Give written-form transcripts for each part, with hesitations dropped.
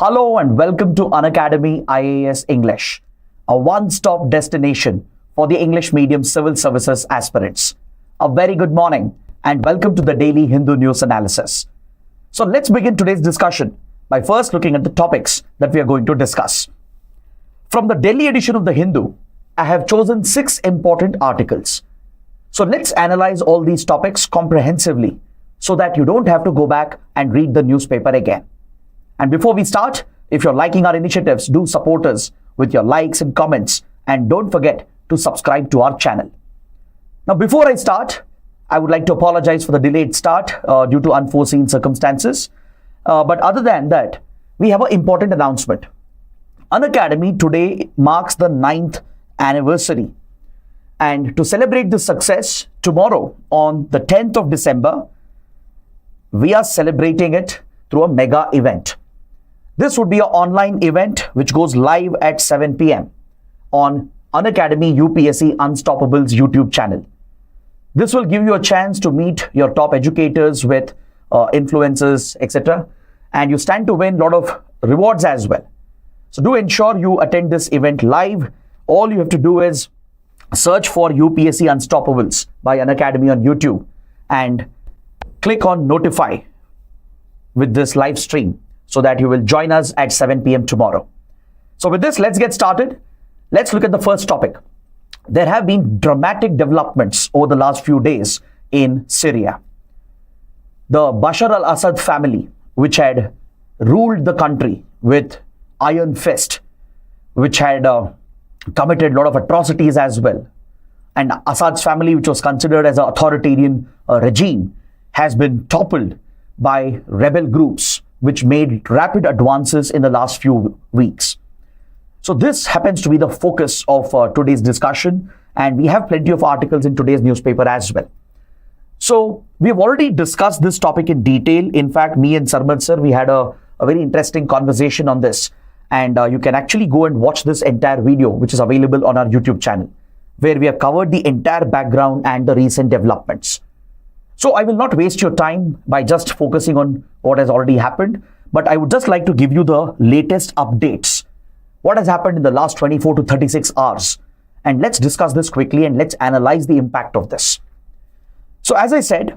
Hello and welcome to Unacademy IAS English, a one-stop destination for the English medium civil services aspirants. A very good morning and welcome to the daily Hindu news analysis. So let's begin today's discussion by first looking at the topics that we are going to discuss. From the Delhi edition of the Hindu, I have chosen 6 important articles. So let's analyze all these topics comprehensively so that you don't have to go back and read the newspaper again. And before we start, if you're liking our initiatives, do support us with your likes and comments, and don't forget to subscribe to our channel. Now, before I start, I would like to apologize for the delayed start due to unforeseen circumstances. But other than that, we have an important announcement. Unacademy today marks the 9th anniversary. And to celebrate this success, tomorrow on the 10th of December, we are celebrating it through a mega event. This would be an online event which goes live at 7 p.m. on Unacademy UPSC Unstoppables YouTube channel. This will give you a chance to meet your top educators with influencers, etc. And you stand to win a lot of rewards as well. So do ensure you attend this event live. All you have to do is search for UPSC Unstoppables by Unacademy on YouTube and click on notify with this live stream so that you will join us at 7 p.m. tomorrow. So with this, let's get started. Let's look at the first topic. There have been dramatic developments over the last few days in Syria. The Bashar al-Assad family, which had ruled the country with iron fist, which had committed a lot of atrocities as well, and Assad's family, which was considered as an authoritarian regime, has been toppled by rebel groups which made rapid advances in the last few weeks. So this happens to be the focus of today's discussion, and we have plenty of articles in today's newspaper as well. So we have already discussed this topic in detail. In fact, me and Sarmad sir, we had a very interesting conversation on this, and you can actually go and watch this entire video, which is available on our YouTube channel, where we have covered the entire background and the recent developments. So I will not waste your time by just focusing on what has already happened, but I would just like to give you the latest updates. What has happened in the last 24 to 36 hours? And let's discuss this quickly and let's analyze the impact of this. So as I said,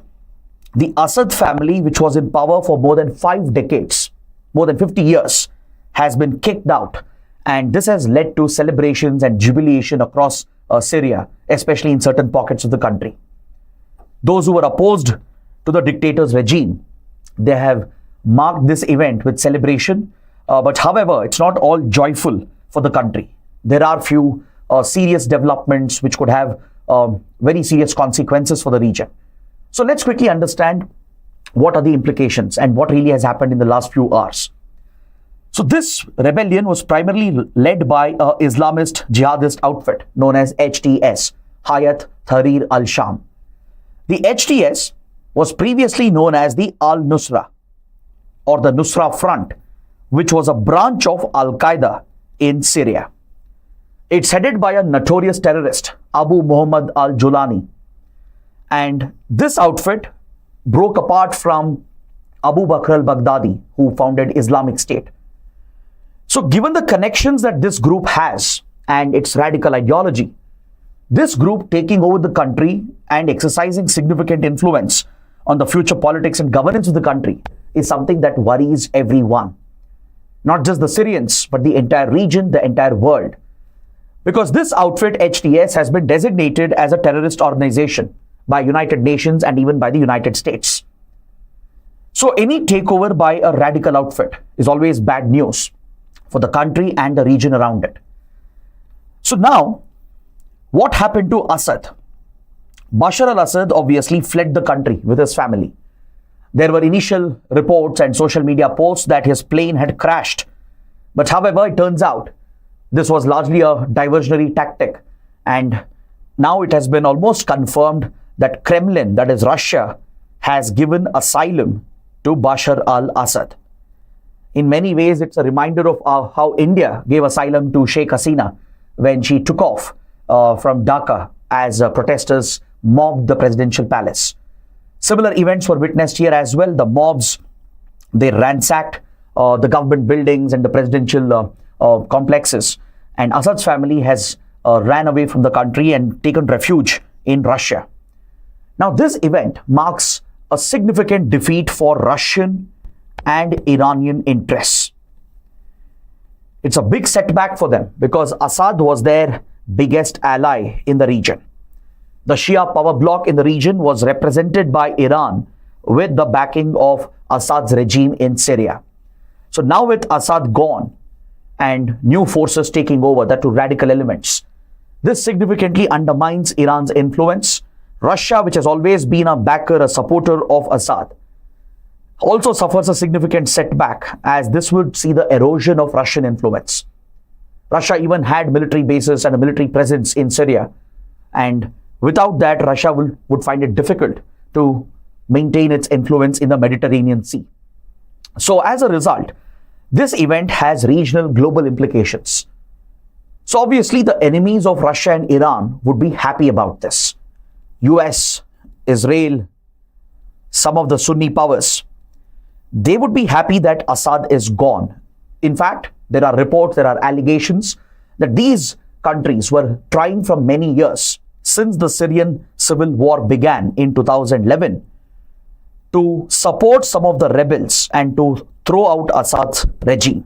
the Assad family, which was in power for more than 5 decades, more than 50 years, has been kicked out. And this has led to celebrations and jubilation across Syria, especially in certain pockets of the country. Those who were opposed to the dictator's regime, they have marked this event with celebration. But however, it's not all joyful for the country. There are few serious developments which could have very serious consequences for the region. So let's quickly understand what are the implications and what really has happened in the last few hours. So this rebellion was primarily led by an Islamist jihadist outfit known as HTS, Hayat Tahrir al-Sham. The HTS was previously known as the Al-Nusra or the Nusra Front, which was a branch of Al-Qaeda in Syria. It's headed by a notorious terrorist, Abu Muhammad al-Julani. And this outfit broke apart from Abu Bakr al-Baghdadi, who founded Islamic State. So given the connections that this group has and its radical ideology, this group taking over the country and exercising significant influence on the future politics and governance of the country is something that worries everyone. Not just the Syrians, but the entire region, the entire world. Because this outfit, HTS, has been designated as a terrorist organization by United Nations and even by the United States. So any takeover by a radical outfit is always bad news for the country and the region around it. So now, what happened to Assad? Bashar al-Assad obviously fled the country with his family. There were initial reports and social media posts that his plane had crashed. But however, it turns out this was largely a diversionary tactic. And now it has been almost confirmed that Kremlin, that is Russia, has given asylum to Bashar al-Assad. In many ways, it's a reminder of how India gave asylum to Sheikh Hasina when she took off from Dhaka as protesters mobbed the presidential palace. Similar events were witnessed here as well. The mobs, they ransacked the government buildings and the presidential complexes. And Assad's family has ran away from the country and taken refuge in Russia. Now, this event marks a significant defeat for Russian and Iranian interests. It's a big setback for them because Assad was their biggest ally in the region. The Shia power bloc in the region was represented by Iran with the backing of Assad's regime in Syria. So now with Assad gone and new forces taking over, that to radical elements, this significantly undermines Iran's influence. Russia, which has always been a backer, a supporter of Assad, also suffers a significant setback, as this would see the erosion of Russian influence. Russia even had military bases and a military presence in Syria, and without that, Russia would find it difficult to maintain its influence in the Mediterranean Sea. So as a result, this event has regional global implications. So obviously the enemies of Russia and Iran would be happy about this. US, Israel, some of the Sunni powers, they would be happy that Assad is gone. In fact, there are reports, there are allegations that these countries were trying for many years, since the Syrian civil war began in 2011, to support some of the rebels and to throw out Assad's regime.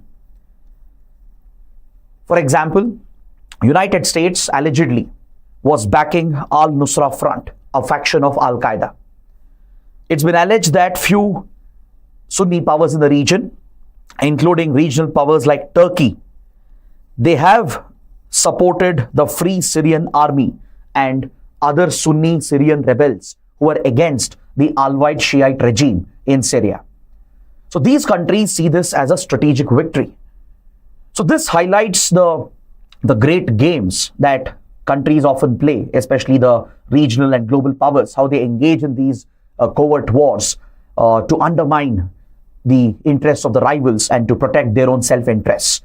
For example, United States allegedly was backing Al-Nusra Front, a faction of Al-Qaeda. It's been alleged that few Sunni powers in the region, including regional powers like Turkey, they have supported the Free Syrian Army and other Sunni Syrian rebels who are against the Alawite Shiite regime in Syria. So these countries see this as a strategic victory. So this highlights the great games that countries often play, especially the regional and global powers, how they engage in these covert wars to undermine the interests of the rivals and to protect their own self-interests.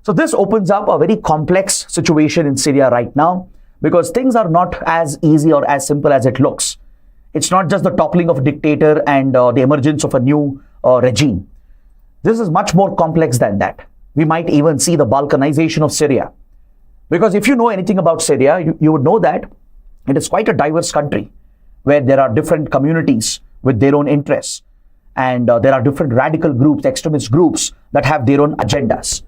So this opens up a very complex situation in Syria right now, because things are not as easy or as simple as it looks. It's not just the toppling of a dictator and the emergence of a new regime. This is much more complex than that. We might even see the balkanization of Syria. Because if you know anything about Syria, you would know that it is quite a diverse country where there are different communities with their own interests. And there are different radical groups, extremist groups that have their own agendas.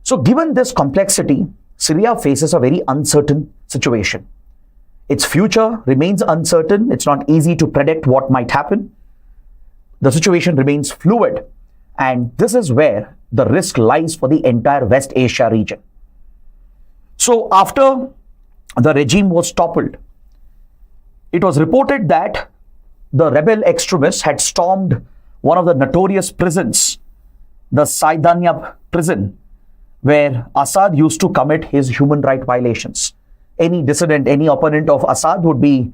So given this complexity, Syria faces a very uncertain situation. Its future remains uncertain. It's not easy to predict what might happen. The situation remains fluid. And this is where the risk lies for the entire West Asia region. So after the regime was toppled, it was reported that the rebel extremists had stormed one of the notorious prisons, the Saidania prison, where Assad used to commit his human rights violations. Any dissident, any opponent of Assad would be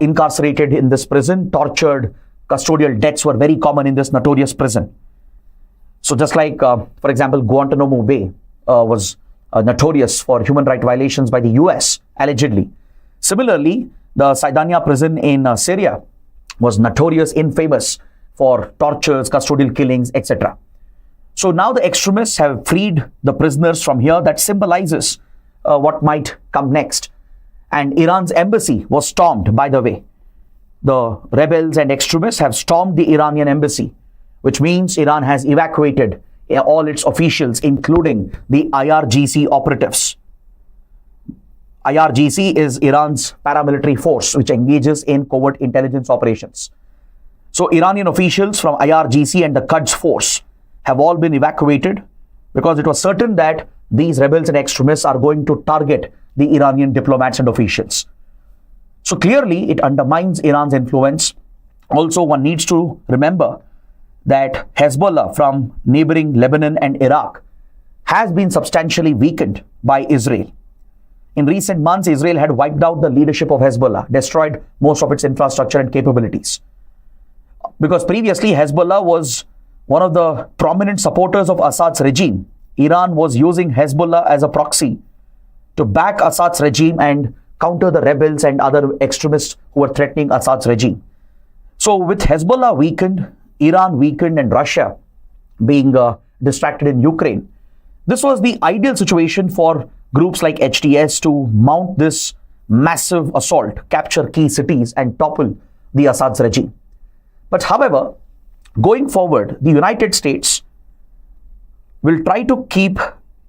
incarcerated in this prison, tortured. Custodial deaths were very common in this notorious prison. So just like, for example, Guantanamo Bay was notorious for human rights violations by the US, allegedly. Similarly, the Saidania prison in Syria was notorious, infamous for tortures, custodial killings, etc. So now the extremists have freed the prisoners from here. That symbolizes what might come next. And Iran's embassy was stormed, by the way. The rebels and extremists have stormed the Iranian embassy, which means Iran has evacuated all its officials, including the IRGC operatives. IRGC is Iran's paramilitary force, which engages in covert intelligence operations. So Iranian officials from IRGC and the Quds force have all been evacuated because it was certain that these rebels and extremists are going to target the Iranian diplomats and officials. So clearly it undermines Iran's influence. Also, one needs to remember that Hezbollah from neighboring Lebanon and Iraq has been substantially weakened by Israel. In recent months, Israel had wiped out the leadership of Hezbollah, destroyed most of its infrastructure and capabilities. Because previously, Hezbollah was one of the prominent supporters of Assad's regime. Iran was using Hezbollah as a proxy to back Assad's regime and counter the rebels and other extremists who were threatening Assad's regime. So with Hezbollah weakened, Iran weakened, and Russia being distracted in Ukraine. This was the ideal situation for groups like HTS to mount this massive assault, capture key cities, and topple the Assad's regime. But however, going forward, the United States will try to keep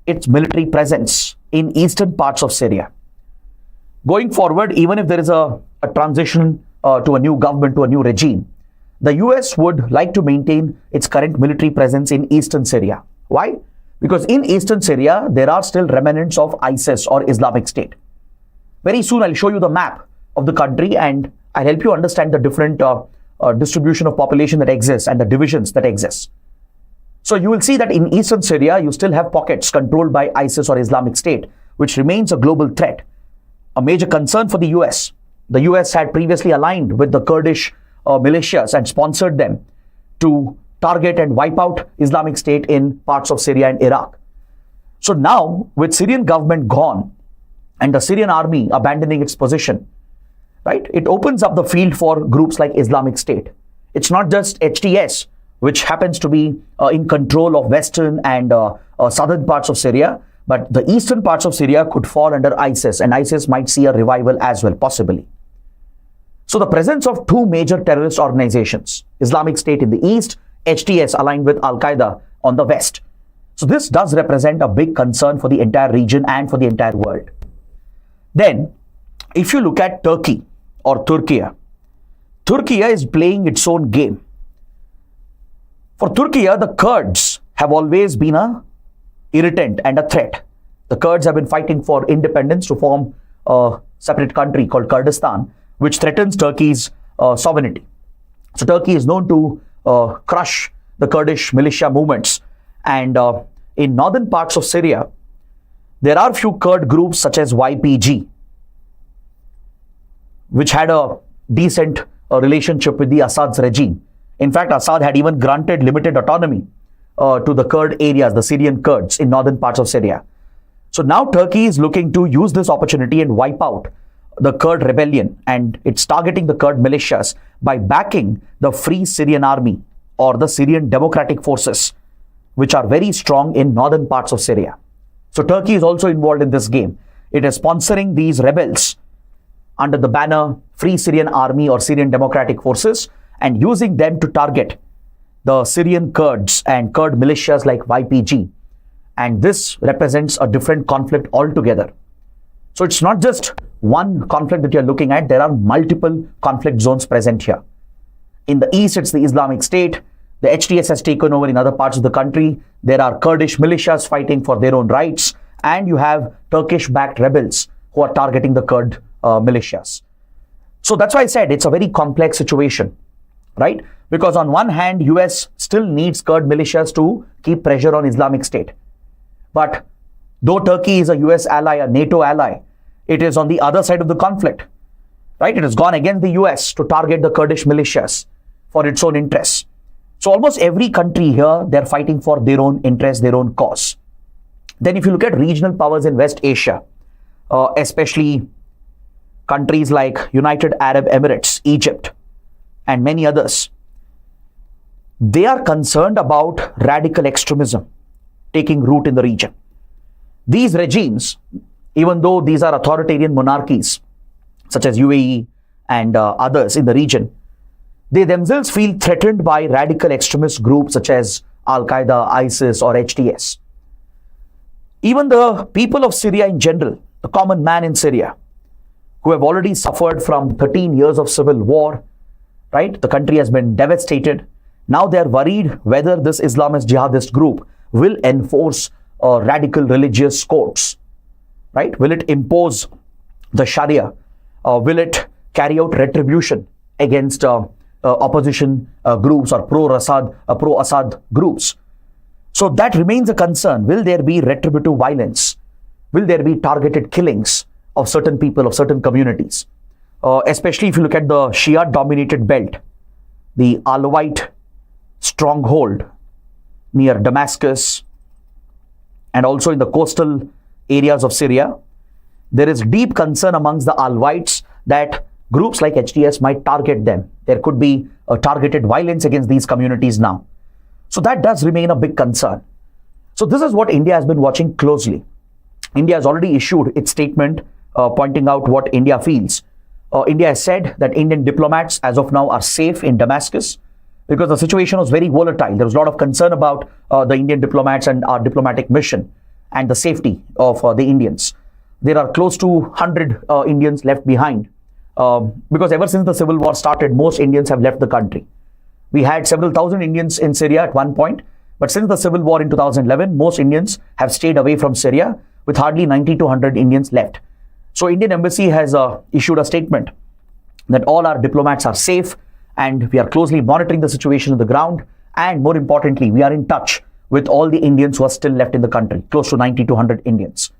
its military presence in eastern parts of Syria. Going forward, even if there is a transition to a new government, to a new regime, the US would like to maintain its current military presence in eastern Syria. Why? Because in eastern Syria, there are still remnants of ISIS or Islamic State. Very soon, I'll show you the map of the country and I'll help you understand the different distribution of population that exists and the divisions that exist. So you will see that in eastern Syria, you still have pockets controlled by ISIS or Islamic State, which remains a global threat, a major concern for the US. The US had previously aligned with the Kurdish militias and sponsored them to target and wipe out Islamic State in parts of Syria and Iraq. So now, with Syrian government gone and the Syrian army abandoning its position, right, it opens up the field for groups like Islamic State. It's not just HTS, which happens to be in control of western and southern parts of Syria, but the eastern parts of Syria could fall under ISIS, and ISIS might see a revival as well, possibly. So the presence of two major terrorist organizations, Islamic State in the east, HTS aligned with Al-Qaeda on the west. So this does represent a big concern for the entire region and for the entire world. Then, if you look at Turkey or Turkey is playing its own game. For Turkey, the Kurds have always been an irritant and a threat. The Kurds have been fighting for independence to form a separate country called Kurdistan, which threatens Turkey's sovereignty. So Turkey is known to crush the Kurdish militia movements. And in northern parts of Syria, there are few Kurd groups such as YPG, which had a decent relationship with the Assad's regime. In fact, Assad had even granted limited autonomy to the Kurd areas, the Syrian Kurds in northern parts of Syria. So now Turkey is looking to use this opportunity and wipe out the Kurd rebellion, and it's targeting the Kurd militias by backing the Free Syrian Army or the Syrian Democratic Forces, which are very strong in northern parts of Syria. So Turkey is also involved in this game. It is sponsoring these rebels under the banner Free Syrian Army or Syrian Democratic Forces and using them to target the Syrian Kurds and Kurd militias like YPG. And this represents a different conflict altogether. So it's not just one conflict that you're looking at, there are multiple conflict zones present here. In the east, it's the Islamic State. The HTS has taken over in other parts of the country. There are Kurdish militias fighting for their own rights. And you have Turkish-backed rebels who are targeting the Kurd militias. So that's why I said it's a very complex situation, right? Because on one hand, US still needs Kurd militias to keep pressure on Islamic State. But though Turkey is a US ally, a NATO ally, it is on the other side of the conflict, right? It has gone against the US to target the Kurdish militias for its own interests. So almost every country here, they're fighting for their own interests, their own cause. Then if you look at regional powers in West Asia, especially countries like United Arab Emirates, Egypt, and many others, they are concerned about radical extremism taking root in the region. These regimes, even though these are authoritarian monarchies, such as UAE and others in the region, they themselves feel threatened by radical extremist groups such as Al-Qaeda, ISIS, or HTS. Even the people of Syria in general, the common man in Syria, who have already suffered from 13 years of civil war, right? The country has been devastated. Now they're worried whether this Islamist jihadist group will enforce radical religious codes, right? Will it impose the Sharia? Will it carry out retribution against opposition groups or pro-Assad groups? So that remains a concern. Will there be retributive violence? Will there be targeted killings of certain people, of certain communities? Especially if you look at the Shia-dominated belt, the Alawite stronghold near Damascus, and also in the coastal areas of Syria, there is deep concern amongst the Alawites that groups like HTS might target them. There could be targeted violence against these communities now. So that does remain a big concern. So this is what India has been watching closely. India has already issued its statement pointing out what India feels. India has said that Indian diplomats as of now are safe in Damascus because the situation was very volatile. There was a lot of concern about the Indian diplomats and our diplomatic mission and the safety of the Indians. There are close to 100 Indians left behind because ever since the civil war started, most Indians have left the country. We had several thousand Indians in Syria at one point, but since the civil war in 2011, most Indians have stayed away from Syria with hardly 90 to 100 Indians left. So Indian embassy has issued a statement that all our diplomats are safe and we are closely monitoring the situation on the ground. And more importantly, we are in touch with all the Indians who are still left in the country, close to 90 to 100 Indians.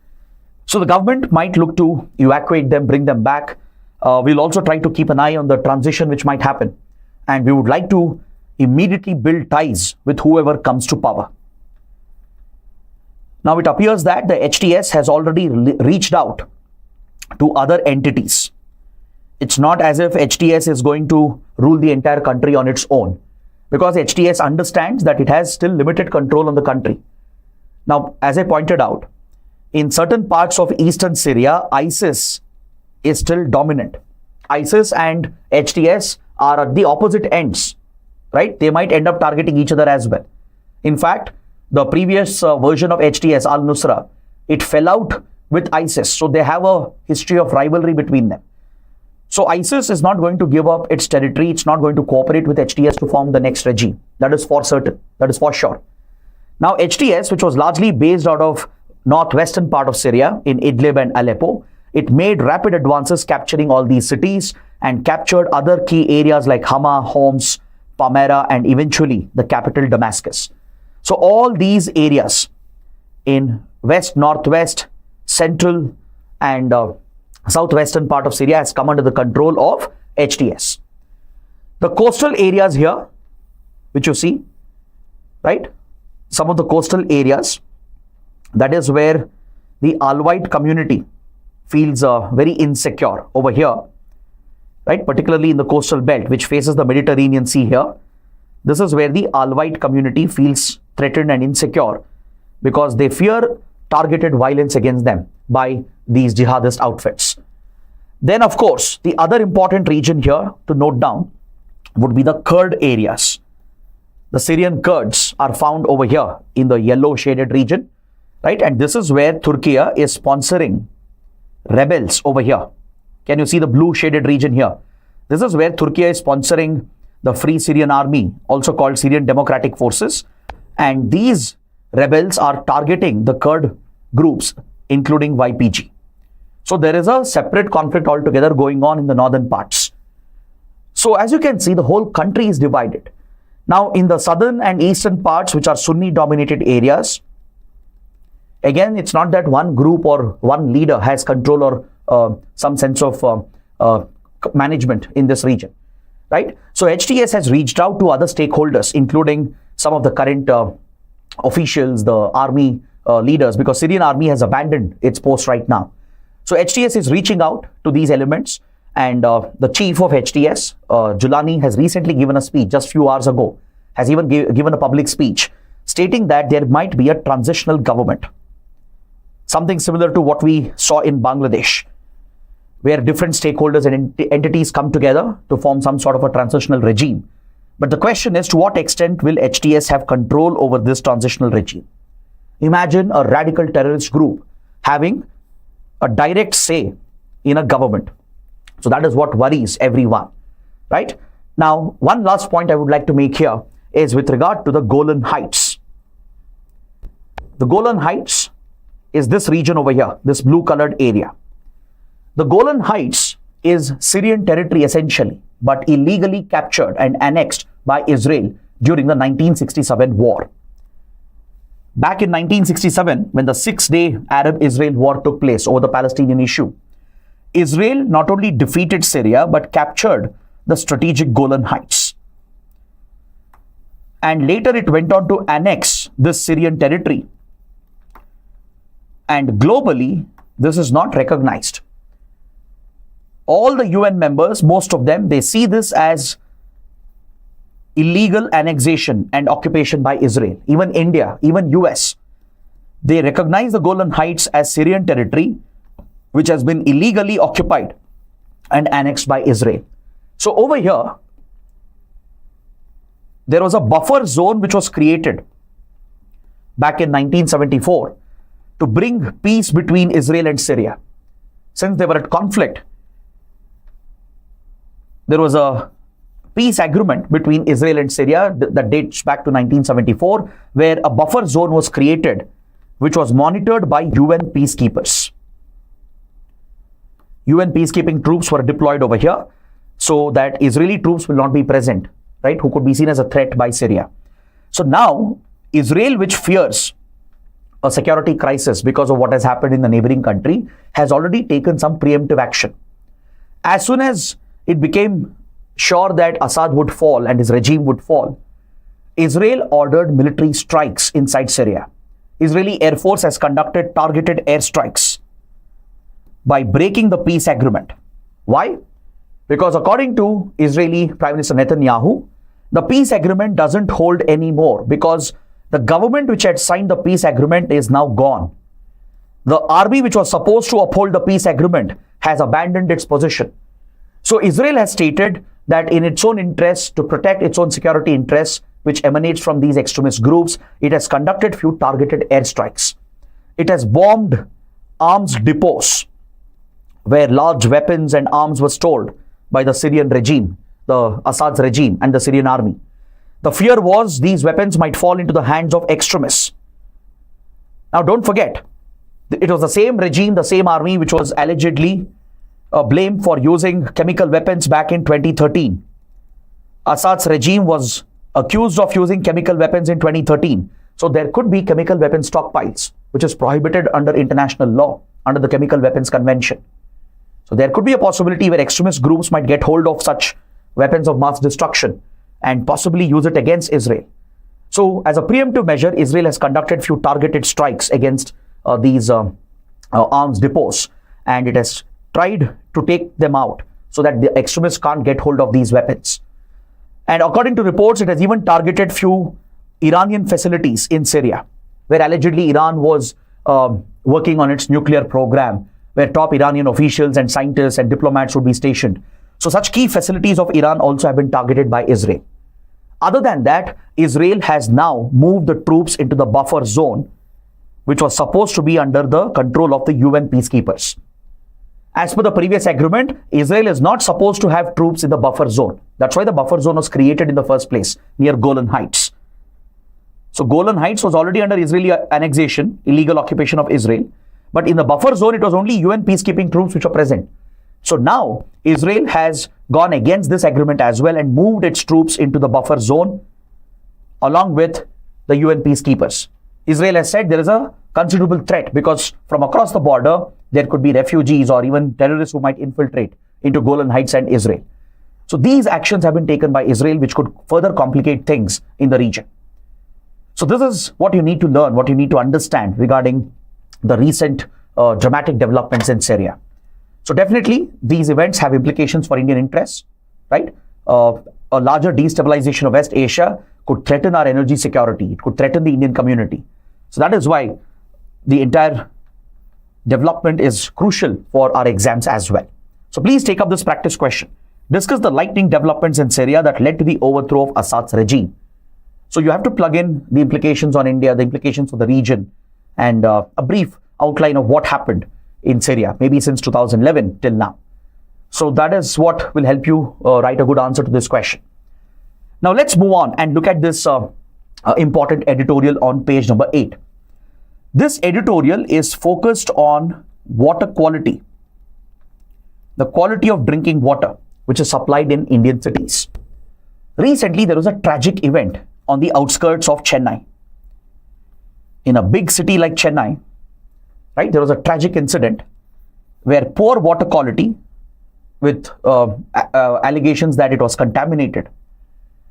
So the government might look to evacuate them, bring them back. We'll also try to keep an eye on the transition which might happen. And we would like to immediately build ties with whoever comes to power. Now it appears that the HTS has already reached out to other entities. It's not as if HTS is going to rule the entire country on its own, because HTS understands that it has still limited control on the country. Now, as I pointed out, in certain parts of eastern Syria, ISIS is still dominant. ISIS and HTS are at the opposite ends, right? They might end up targeting each other as well. In fact, the previous version of HTS, Al-Nusra, it fell out with ISIS. So they have a history of rivalry between them. So ISIS is not going to give up its territory. It's not going to cooperate with HTS to form the next regime. That is for certain. That is for sure. Now HTS, which was largely based out of northwestern part of Syria in Idlib and Aleppo, it made rapid advances capturing all these cities and captured other key areas like Hama, Homs, Palmyra, and eventually the capital Damascus. So all these areas in west, northwest, central and southwestern part of Syria has come under the control of HTS. The coastal areas here, which you see, right? Some of the coastal areas, that is where the Alawite community feels very insecure over here, right? Particularly in the coastal belt, which faces the Mediterranean Sea here. This is where the Alawite community feels threatened and insecure because they fear targeted violence against them by these jihadist outfits. Then, of course, the other important region here to note down would be the Kurd areas. The Syrian Kurds are found over here in the yellow shaded region, right? And this is where Turkey is sponsoring rebels over here. Can you see the blue shaded region here? This is where Turkey is sponsoring the Free Syrian Army, also called Syrian Democratic Forces. And these rebels are targeting the Kurd groups, including YPG. So there is a separate conflict altogether going on in the northern parts. So as you can see, the whole country is divided. Now in the southern and eastern parts, which are Sunni dominated areas, again, it's not that one group or one leader has control or some sense of management in this region, right? So HTS has reached out to other stakeholders, including some of the current officials, the army leaders, because Syrian army has abandoned its post right now. So HTS is reaching out to these elements, and the chief of HTS, Julani, has recently given a speech just few hours ago, has even given a public speech stating that there might be a transitional government. Something similar to what we saw in Bangladesh, where different stakeholders and entities come together to form some sort of a transitional regime. But the question is, to what extent will HTS have control over this transitional regime? Imagine a radical terrorist group having a direct say in a government. So that is what worries everyone, right? Now, one last point I would like to make here is with regard to the Golan Heights. The Golan Heights is this region over here, this blue colored area. The Golan Heights is Syrian territory essentially, but illegally captured and annexed by Israel during the 1967 war. Back in 1967, when the 6-day Arab-Israel war took place over the Palestinian issue, Israel not only defeated Syria, but captured the strategic Golan Heights. And later it went on to annex this Syrian territory. And globally, this is not recognized. All the UN members, most of them, they see this as illegal annexation and occupation by Israel. Even India, even US, they recognize the Golan Heights as Syrian territory, which has been illegally occupied and annexed by Israel. So over here, there was a buffer zone which was created back in 1974 to bring peace between Israel and Syria. Since they were at conflict, there was a peace agreement between Israel and Syria that dates back to 1974, where a buffer zone was created, which was monitored by UN peacekeepers. UN peacekeeping troops were deployed over here so that Israeli troops will not be present, right, who could be seen as a threat by Syria. So now, Israel, which fears a security crisis because of what has happened in the neighboring country, has already taken some preemptive action. As soon as it became sure that Assad would fall and his regime would fall, Israel ordered military strikes inside Syria. Israeli Air Force has conducted targeted airstrikes by breaking the peace agreement. Why? Because according to Israeli Prime Minister Netanyahu, the peace agreement doesn't hold anymore because the government which had signed the peace agreement is now gone. The army which was supposed to uphold the peace agreement has abandoned its position. So Israel has stated that in its own interest, to protect its own security interests, which emanates from these extremist groups, it has conducted few targeted airstrikes. It has bombed arms depots where large weapons and arms were stored by the Syrian regime, the Assad's regime and the Syrian army. The fear was these weapons might fall into the hands of extremists. Now don't forget, it was the same regime, the same army which was allegedly blamed for using chemical weapons back in 2013. Assad's regime was accused of using chemical weapons in 2013. So there could be chemical weapon stockpiles, which is prohibited under international law, under the Chemical Weapons Convention. So there could be a possibility where extremist groups might get hold of such weapons of mass destruction and possibly use it against Israel. So as a preemptive measure, Israel has conducted few targeted strikes against these arms depots, and it has tried to take them out so that the extremists can't get hold of these weapons. And according to reports, it has even targeted few Iranian facilities in Syria, where allegedly Iran was working on its nuclear program, where top Iranian officials and scientists and diplomats would be stationed. So such key facilities of Iran also have been targeted by Israel. Other than that, Israel has now moved the troops into the buffer zone, which was supposed to be under the control of the UN peacekeepers. As per the previous agreement, Israel is not supposed to have troops in the buffer zone. That's why the buffer zone was created in the first place, near Golan Heights. So Golan Heights was already under Israeli annexation, illegal occupation of Israel. But in the buffer zone, it was only UN peacekeeping troops which are present. So now, Israel has gone against this agreement as well and moved its troops into the buffer zone along with the UN peacekeepers. Israel has said there is a considerable threat because from across the border, there could be refugees or even terrorists who might infiltrate into Golan Heights and Israel. So these actions have been taken by Israel, which could further complicate things in the region. So this is what you need to learn, what you need to understand regarding the recent dramatic developments in Syria. So definitely, these events have implications for Indian interests, right? A larger destabilization of West Asia could threaten our energy security. It could threaten the Indian community. So that is why the entire development is crucial for our exams as well. So please take up this practice question. Discuss the lightning developments in Syria that led to the overthrow of Assad's regime. So you have to plug in the implications on India, the implications for the region, and a brief outline of what happened in Syria, maybe since 2011 till now. So that is what will help you write a good answer to this question. Now let's move on and look at this important editorial on page number 8. This editorial is focused on water quality, the quality of drinking water, which is supplied in Indian cities. Recently, there was a tragic event on the outskirts of Chennai. In a big city like Chennai, right, there was a tragic incident where poor water quality with allegations that it was contaminated.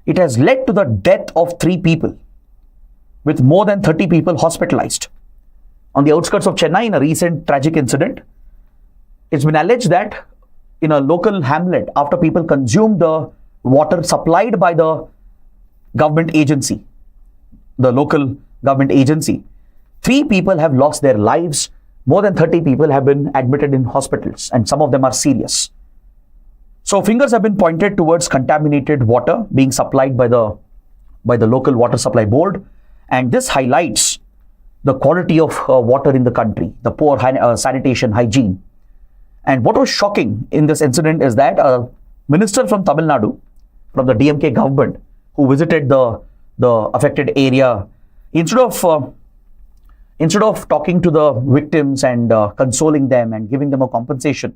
It has led to the death of 3 people with more than 30 people hospitalized. On the outskirts of Chennai, in a recent tragic incident, it's been alleged that in a local hamlet, after people consumed the water supplied by the government agency, the local government agency, 3 people have lost their lives. More than 30 people have been admitted in hospitals, and some of them are serious. So fingers have been pointed towards contaminated water being supplied by the local water supply board, and this highlights the quality of water in the country, the poor sanitation hygiene. And what was shocking in this incident is that a minister from Tamil Nadu, from the DMK government, who visited the affected area, instead of talking to the victims and consoling them and giving them a compensation,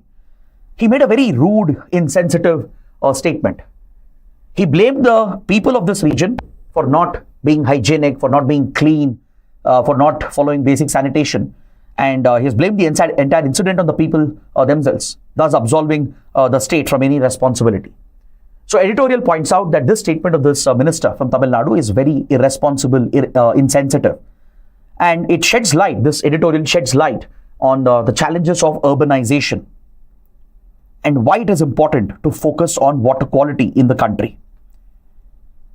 he made a very rude, insensitive statement. He blamed the people of this region for not being hygienic, for not being clean, for not following basic sanitation. And he has blamed the entire incident on the people themselves, thus absolving the state from any responsibility. So editorial points out that this statement of this minister from Tamil Nadu is very irresponsible, insensitive. And it sheds light, this editorial sheds light on the challenges of urbanization and why it is important to focus on water quality in the country.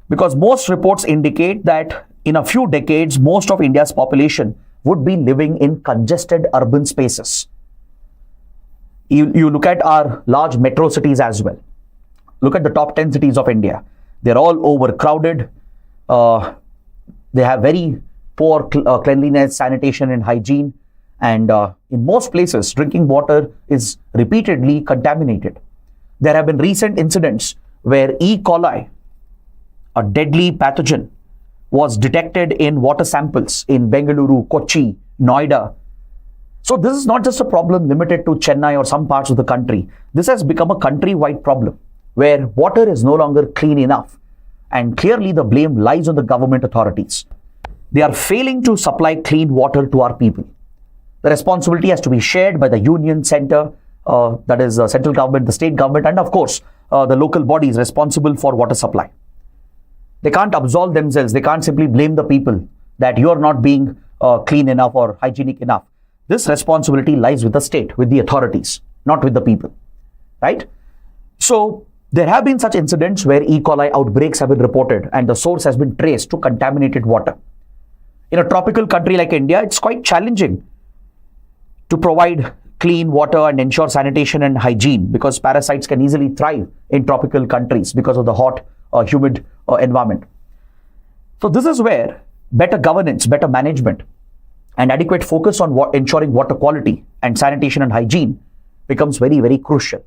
Because most reports indicate that in a few decades, most of India's population would be living in congested urban spaces. You look at our large metro cities as well. Look at the top 10 cities of India. They're all overcrowded. They have very poor cleanliness, sanitation and hygiene. And in most places, drinking water is repeatedly contaminated. There have been recent incidents where E. coli, a deadly pathogen, was detected in water samples in Bengaluru, Kochi, Noida. So this is not just a problem limited to Chennai or some parts of the country. This has become a country-wide problem where water is no longer clean enough. And clearly the blame lies on the government authorities. They are failing to supply clean water to our people. The responsibility has to be shared by the union center, that is the central government, the state government, and of course, the local bodies responsible for water supply. They can't absolve themselves. They can't simply blame the people that you are not being clean enough or hygienic enough. This responsibility lies with the state, with the authorities, not with the people, right? So there have been such incidents where E. coli outbreaks have been reported and the source has been traced to contaminated water. In a tropical country like India, it's quite challenging to provide clean water and ensure sanitation and hygiene because parasites can easily thrive in tropical countries because of the hot, humid environment. So this is where better governance, better management, and adequate focus on ensuring water quality and sanitation and hygiene becomes very, very crucial.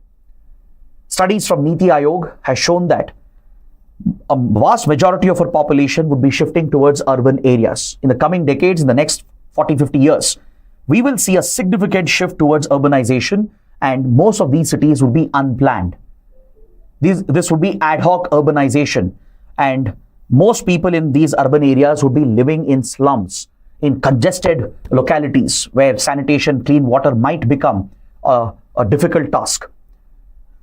Studies from Niti Aayog has shown that a vast majority of our population would be shifting towards urban areas. In the coming decades, in the next 40-50 years, we will see a significant shift towards urbanization, and most of these cities will be unplanned. This would be ad hoc urbanization, and most people in these urban areas would be living in slums, in congested localities where sanitation, clean water might become a difficult task.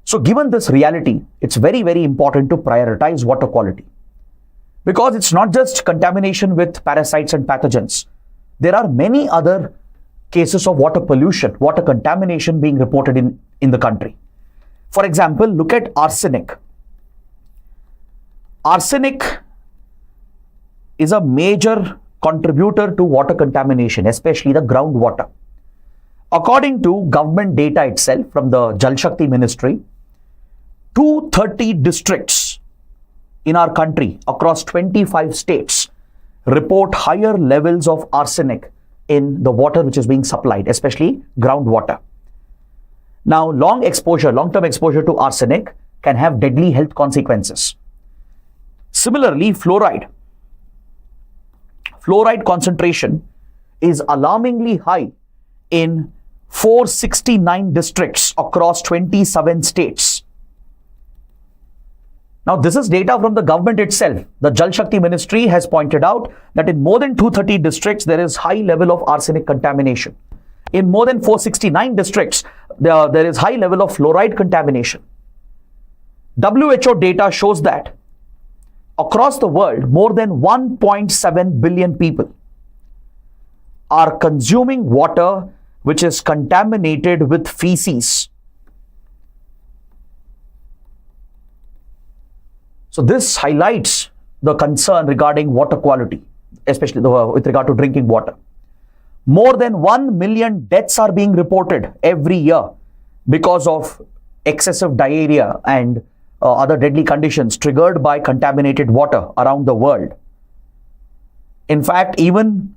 So given this reality, it's very, very important to prioritize water quality. Because it's not just contamination with parasites and pathogens. There are many other cases of water pollution, water contamination being reported in the country. For example, look at arsenic. Arsenic is a major contributor to water contamination, especially the groundwater. According to government data itself from the Jal Shakti Ministry, 230 districts in our country across 25 states report higher levels of arsenic in the water which is being supplied, especially groundwater. Now, long-term exposure to arsenic can have deadly health consequences. Similarly, fluoride concentration is alarmingly high in 469 districts across 27 states. Now, this is data from the government itself. The Jal Shakti Ministry has pointed out that in more than 230 districts, there is high level of arsenic contamination. In more than 469 districts, there is high level of fluoride contamination. WHO data shows that across the world, more than 1.7 billion people are consuming water which is contaminated with feces. So this highlights the concern regarding water quality, especially with regard to drinking water. More than 1 million deaths are being reported every year because of excessive diarrhea and other deadly conditions triggered by contaminated water around the world. In fact, even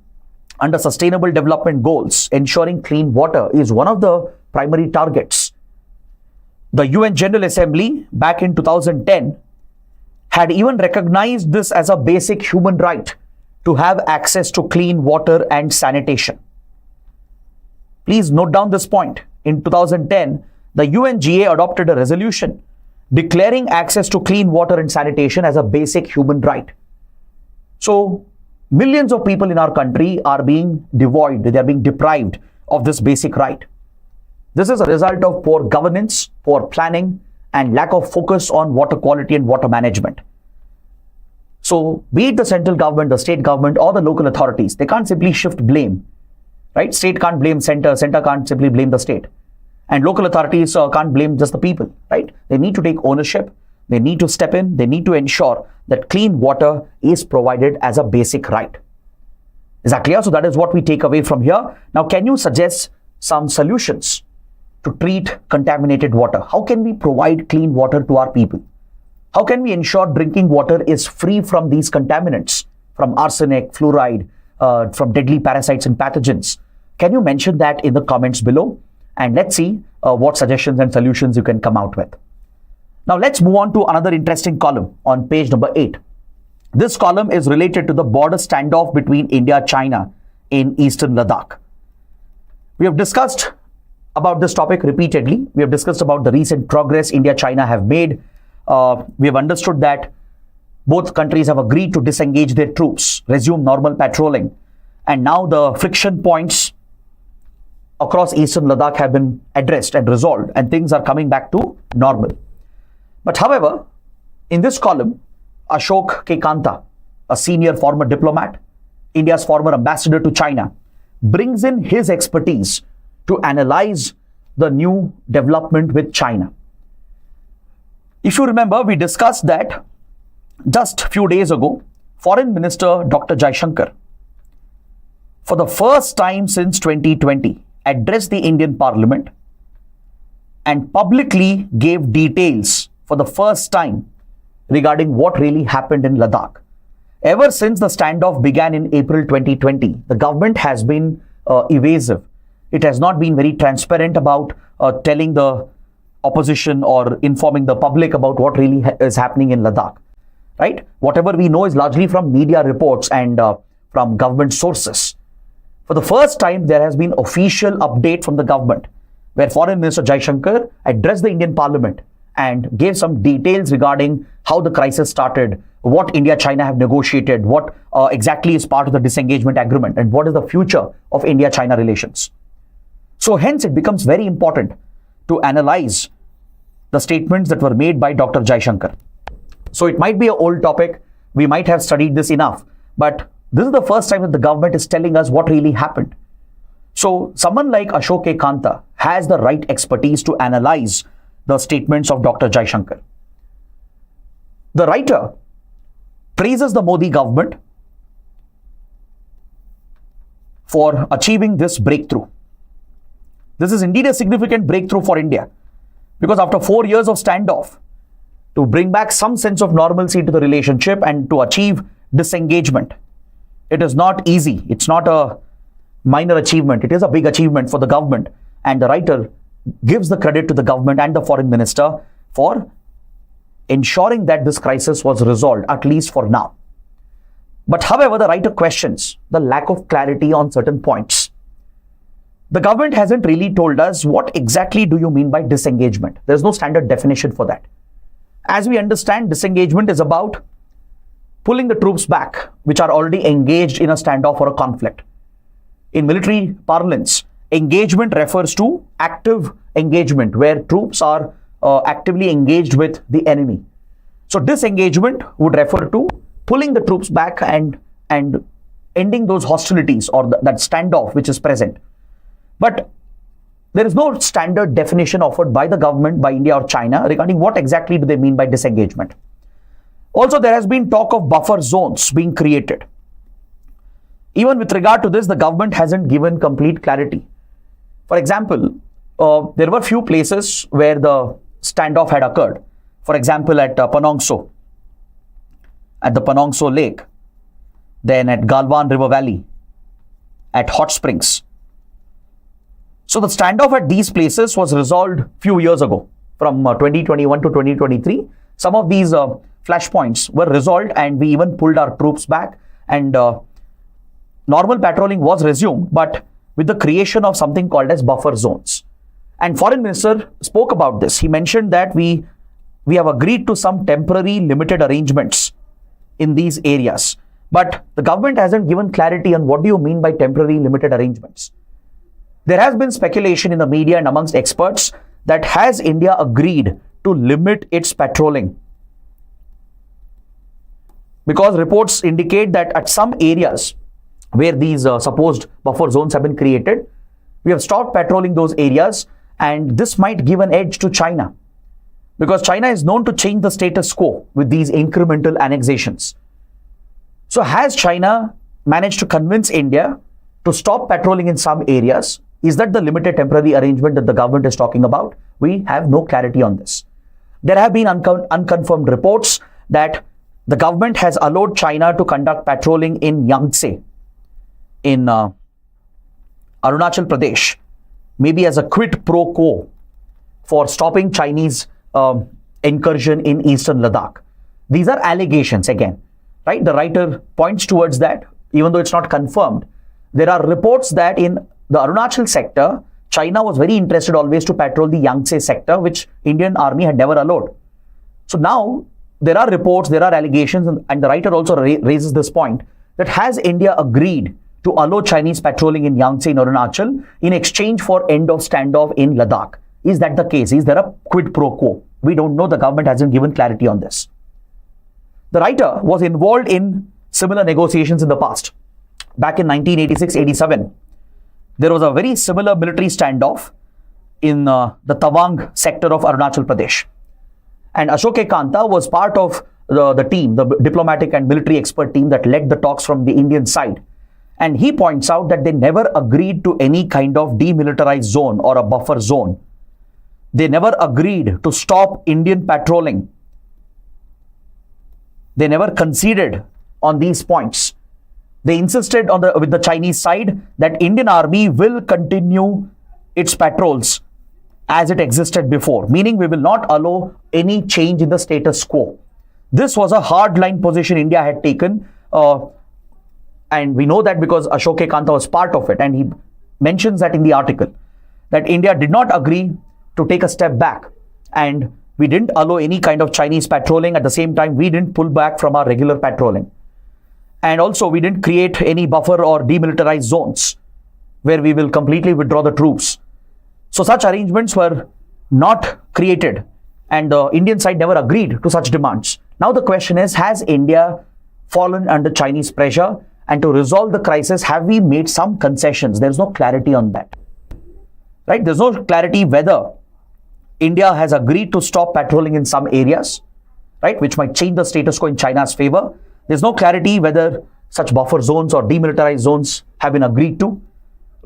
under Sustainable Development Goals, ensuring clean water is one of the primary targets. The UN General Assembly back in 2010 had even recognized this as a basic human right to have access to clean water and sanitation. Please note down this point. In 2010, the UNGA adopted a resolution declaring access to clean water and sanitation as a basic human right. So, millions of people in our country are being they are being deprived of this basic right. This is a result of poor governance, poor planning, and lack of focus on water quality and water management. So, be it the central government, the state government, or the local authorities, they can't simply shift blame, right? State can't blame center can't simply blame the state. And local authorities can't blame just the people, right? They need to take ownership. They need to step in. They need to ensure that clean water is provided as a basic right. Is that clear? So that is what we take away from here. Now, can you suggest some solutions to treat contaminated water? How can we provide clean water to our people? How can we ensure drinking water is free from these contaminants, from arsenic, fluoride, from deadly parasites and pathogens? Can you mention that in the comments below? And let's see what suggestions and solutions you can come out with. Now let's move on to another interesting column on page number 8. This column is related to the border standoff between India and China in eastern Ladakh. We have discussed about this topic repeatedly. We have discussed about the recent progress India-China have made. We have understood that both countries have agreed to disengage their troops, resume normal patrolling, and now the friction points across eastern Ladakh have been addressed and resolved, and things are coming back to normal. But however, in this column, Ashok K. Kanta, a senior former diplomat, India's former ambassador to China, brings in his expertise to analyze the new development with China. If you remember, we discussed that just a few days ago, Foreign Minister Dr. Jaishankar, for the first time since 2020, addressed the Indian Parliament and publicly gave details for the first time regarding what really happened in Ladakh. Ever since the standoff began in April 2020, the government has been evasive. It has not been very transparent about telling the opposition or informing the public about what really is happening in Ladakh, right? Whatever we know is largely from media reports and from government sources. For the first time, there has been official update from the government where Foreign Minister Jaishankar addressed the Indian Parliament and gave some details regarding how the crisis started, what India-China have negotiated, what exactly is part of the disengagement agreement, and what is the future of India-China relations. So hence, it becomes very important to analyze the statements that were made by Dr. Jaishankar. So it might be an old topic. We might have studied this enough, but this is the first time that the government is telling us what really happened. So someone like Ashok K. Kanta has the right expertise to analyze the statements of Dr. Jaishankar. The writer praises the Modi government for achieving this breakthrough. This is indeed a significant breakthrough for India, because after 4 years of standoff, to bring back some sense of normalcy to the relationship and to achieve disengagement, it is not easy. It's not a minor achievement. It is a big achievement for the government. And the writer gives the credit to the government and the foreign minister for ensuring that this crisis was resolved, at least for now. But however, the writer questions the lack of clarity on certain points. The government hasn't really told us what exactly do you mean by disengagement. There's no standard definition for that. As we understand, disengagement is about pulling the troops back, which are already engaged in a standoff or a conflict. In military parlance, engagement refers to active engagement, where troops are actively engaged with the enemy. So disengagement would refer to pulling the troops back and ending those hostilities or that standoff which is present. But there is no standard definition offered by the government, by India or China, regarding what exactly do they mean by disengagement. Also, there has been talk of buffer zones being created. Even with regard to this, the government hasn't given complete clarity. For example, there were few places where the standoff had occurred. For example, at Panongso, at the Panongso Lake, then at Galwan River Valley, at Hot Springs. So the standoff at these places was resolved few years ago, from 2021 to 2023. Some of these flashpoints were resolved, and we even pulled our troops back, and normal patrolling was resumed, but with the creation of something called as buffer zones. And Foreign Minister spoke about this. He mentioned that we have agreed to some temporary limited arrangements in these areas. But the government hasn't given clarity on what do you mean by temporary limited arrangements. There has been speculation in the media and amongst experts that has India agreed to limit its patrolling? Because reports indicate that at some areas where these supposed buffer zones have been created, we have stopped patrolling those areas, and this might give an edge to China. Because China is known to change the status quo with these incremental annexations. So has China managed to convince India to stop patrolling in some areas? Is that the limited temporary arrangement that the government is talking about? We have no clarity on this. There have been unconfirmed reports that the government has allowed China to conduct patrolling in Yangtze, in Arunachal Pradesh, maybe as a quid pro quo for stopping Chinese incursion in eastern Ladakh. These are allegations again, right? The writer points towards that, even though it's not confirmed. There are reports that in the Arunachal sector, China was very interested always to patrol the Yangtze sector, which Indian army had never allowed. So now there are reports, there are allegations, and the writer also raises this point that has India agreed to allow Chinese patrolling in Yangtze in Arunachal in exchange for end of standoff in Ladakh. Is that the case? Is there a quid pro quo? We don't know. The government hasn't given clarity on this. The writer was involved in similar negotiations in the past. Back in 1986-87, there was a very similar military standoff in the Tawang sector of Arunachal Pradesh. And Ashok Kanta was part of the team, the diplomatic and military expert team that led the talks from the Indian side. And he points out that they never agreed to any kind of demilitarized zone or a buffer zone. They never agreed to stop Indian patrolling. They never conceded on these points. They insisted with the Chinese side that Indian army will continue its patrols as it existed before, meaning we will not allow any change in the status quo. This was a hardline position India had taken, and we know that because Ashok Kanta was part of it, and he mentions that in the article, that India did not agree to take a step back, and we didn't allow any kind of Chinese patrolling. At the same time, we didn't pull back from our regular patrolling. And also, we didn't create any buffer or demilitarized zones where we will completely withdraw the troops. So such arrangements were not created, and the Indian side never agreed to such demands. Now the question is, has India fallen under Chinese pressure? And to resolve the crisis, have we made some concessions? There's no clarity on that. Right? There's no clarity whether India has agreed to stop patrolling in some areas, right, which might change the status quo in China's favor. There's no clarity whether such buffer zones or demilitarized zones have been agreed to,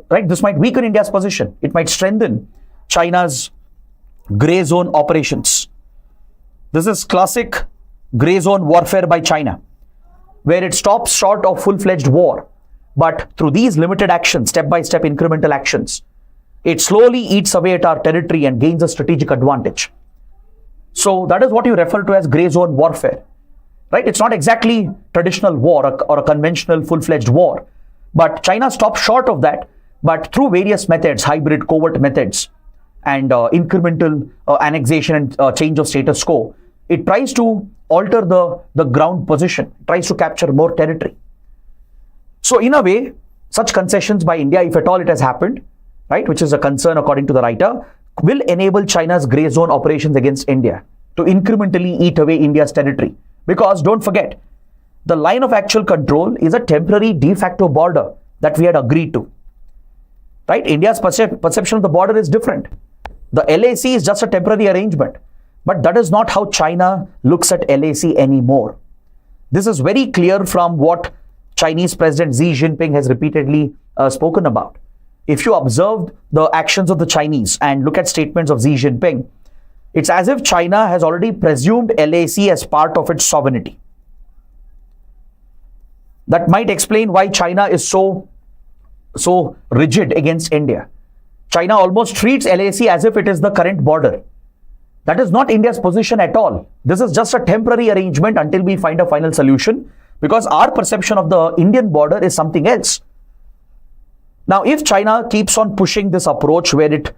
right? This might weaken India's position. It might strengthen China's gray zone operations. This is classic gray zone warfare by China, where it stops short of full-fledged war, but through these limited actions, step-by-step incremental actions, it slowly eats away at our territory and gains a strategic advantage. So that is what you refer to as gray zone warfare, right? It's not exactly traditional war or a conventional full-fledged war, but China stops short of that, but through various methods, hybrid covert methods and incremental annexation and change of status quo, it tries to alter the ground position, tries to capture more territory. So in a way, such concessions by India, if at all it has happened, right, which is a concern according to the writer, will enable China's grey zone operations against India to incrementally eat away India's territory. Because don't forget, the line of actual control is a temporary de facto border that we had agreed to. Right? India's perception of the border is different. The LAC is just a temporary arrangement. But that is not how China looks at LAC anymore. This is very clear from what Chinese President Xi Jinping has repeatedly spoken about. If you observe the actions of the Chinese and look at statements of Xi Jinping, it's as if China has already presumed LAC as part of its sovereignty. That might explain why China is so rigid against India. China almost treats LAC as if it is the current border. That is not India's position at all. This is just a temporary arrangement until we find a final solution, because our perception of the Indian border is something else. Now, if China keeps on pushing this approach where it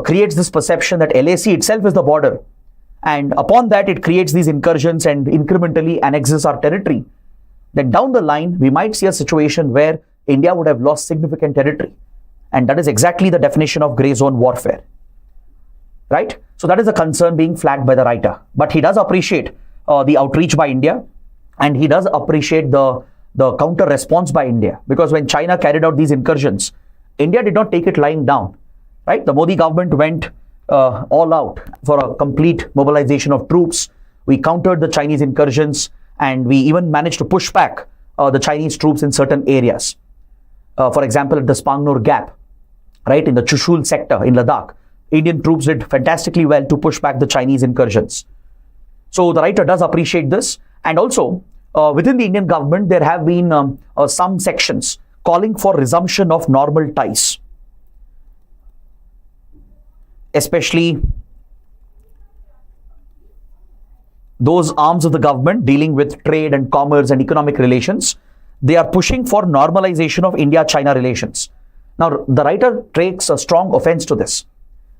creates this perception that LAC itself is the border, and upon that it creates these incursions and incrementally annexes our territory, then down the line we might see a situation where India would have lost significant territory. And that is exactly the definition of grey zone warfare. Right? So that is a concern being flagged by the writer. But he does appreciate the outreach by India, and he does appreciate the counter response by India, because when China carried out these incursions, India did not take it lying down. Right? The Modi government went all out for a complete mobilization of troops. We countered the Chinese incursions, and we even managed to push back the Chinese troops in certain areas. For example, at the Spangnur Gap, right, in the Chushul sector in Ladakh, Indian troops did fantastically well to push back the Chinese incursions. So the writer does appreciate this. And also, within the Indian government, there have been some sections calling for resumption of normal ties, especially those arms of the government dealing with trade and commerce and economic relations. They are pushing for normalization of India-China relations. Now, the writer takes a strong offense to this,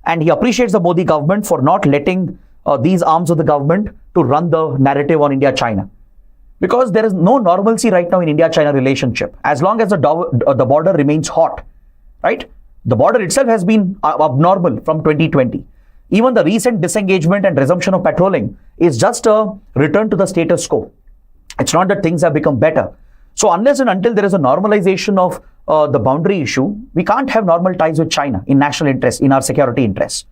and he appreciates the Modi government for not letting these arms of the government to run the narrative on India-China. Because there is no normalcy right now in India-China relationship. As long as the border remains hot, right? The border itself has been abnormal from 2020. Even the recent disengagement and resumption of patrolling is just a return to the status quo. It's not that things have become better. So unless and until there is a normalization of the boundary issue, we can't have normal ties with China in national interest, in our security interests.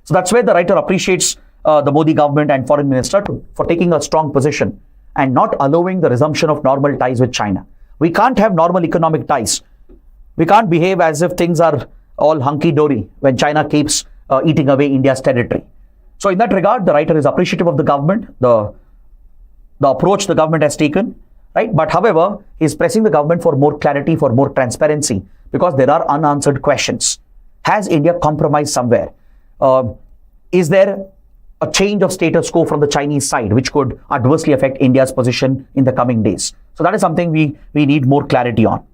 So that's where the writer appreciates the Modi government and foreign minister for taking a strong position and not allowing the resumption of normal ties with China. We can't have normal economic ties. We can't behave as if things are all hunky-dory when China keeps eating away India's territory. So in that regard, the writer is appreciative of the government, the approach the government has taken, right? But however, he is pressing the government for more clarity, for more transparency, because there are unanswered questions. Has India compromised somewhere? Is there a change of status quo from the Chinese side, which could adversely affect India's position in the coming days? So that is something we need more clarity on.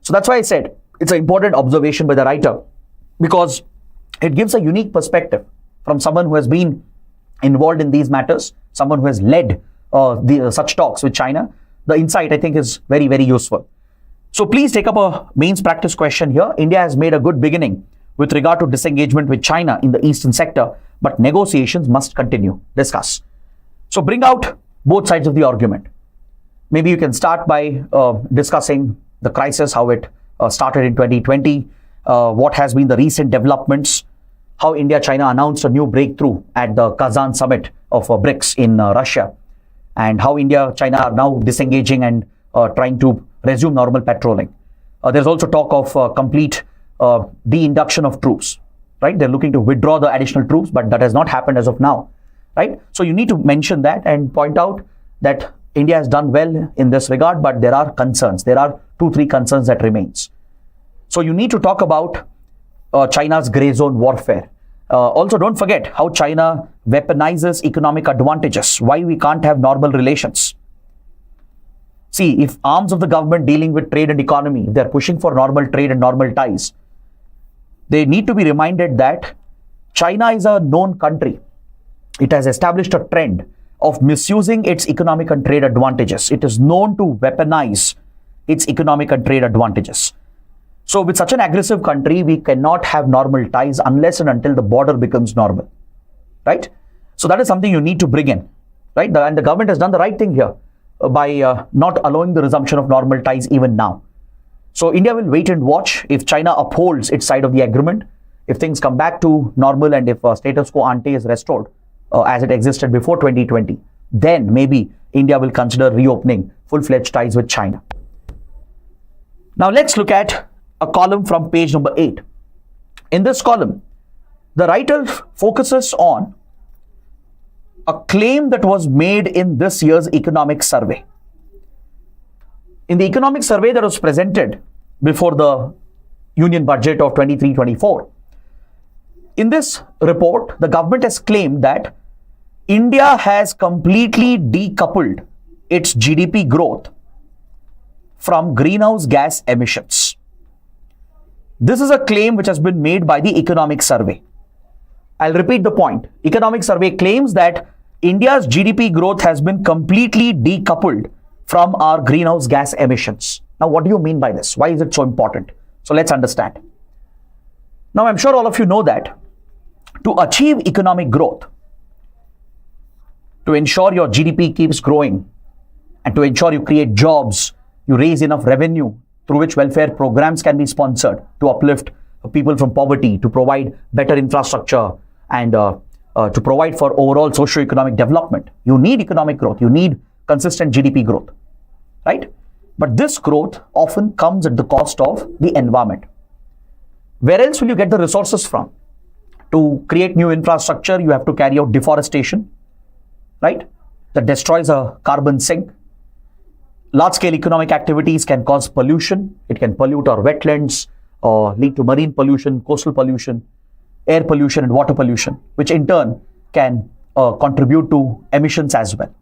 So that's why I said it's an important observation by the writer, because it gives a unique perspective from someone who has been involved in these matters, someone who has led such talks with China. The insight, I think, is very, very useful. So please take up a mains practice question here. India has made a good beginning with regard to disengagement with China in the eastern sector, but negotiations must continue. Discuss. So bring out both sides of the argument. Maybe you can start by discussing the crisis, how it started in 2020, what has been the recent developments, how India-China announced a new breakthrough at the Kazan summit of BRICS in Russia, and how India-China are now disengaging and trying to resume normal patrolling. There's also talk of complete de-induction of troops, right? They're looking to withdraw the additional troops, but that has not happened as of now, right? So you need to mention that and point out that India has done well in this regard, but there are concerns. There are 2-3 concerns that remains. So you need to talk about China's grey zone warfare. Also, don't forget how China weaponizes economic advantages, why we can't have normal relations. See, if arms of the government dealing with trade and economy, they're pushing for normal trade and normal ties, they need to be reminded that China is a known country. It has established a trend of misusing its economic and trade advantages. It is known to weaponize its economic and trade advantages. So with such an aggressive country, we cannot have normal ties unless and until the border becomes normal, right? So that is something you need to bring in, right? And the government has done the right thing here by not allowing the resumption of normal ties even now. So India will wait and watch if China upholds its side of the agreement. If things come back to normal and if status quo ante is restored, as it existed before 2020, then maybe India will consider reopening full-fledged ties with China. Now let's look at a column from page number 8. In this column, the writer focuses on a claim that was made in this year's economic survey. In the economic survey that was presented before the Union Budget of 23-24, in this report, the government has claimed that India has completely decoupled its GDP growth from greenhouse gas emissions. This is a claim which has been made by the economic survey. I'll repeat the point. Economic survey claims that India's GDP growth has been completely decoupled from our greenhouse gas emissions. Now, what do you mean by this? Why is it so important? So let's understand. Now, I'm sure all of you know that to achieve economic growth, to ensure your GDP keeps growing, and to ensure you create jobs, you raise enough revenue through which welfare programs can be sponsored to uplift people from poverty, to provide better infrastructure, and to provide for overall socio-economic development. You need economic growth. You need consistent GDP growth, right? But this growth often comes at the cost of the environment. Where else will you get the resources from? To create new infrastructure, you have to carry out deforestation, right? That destroys a carbon sink. Large-scale economic activities can cause pollution. It can pollute our wetlands, lead to marine pollution, coastal pollution, air pollution, and water pollution, which in turn can contribute to emissions as well,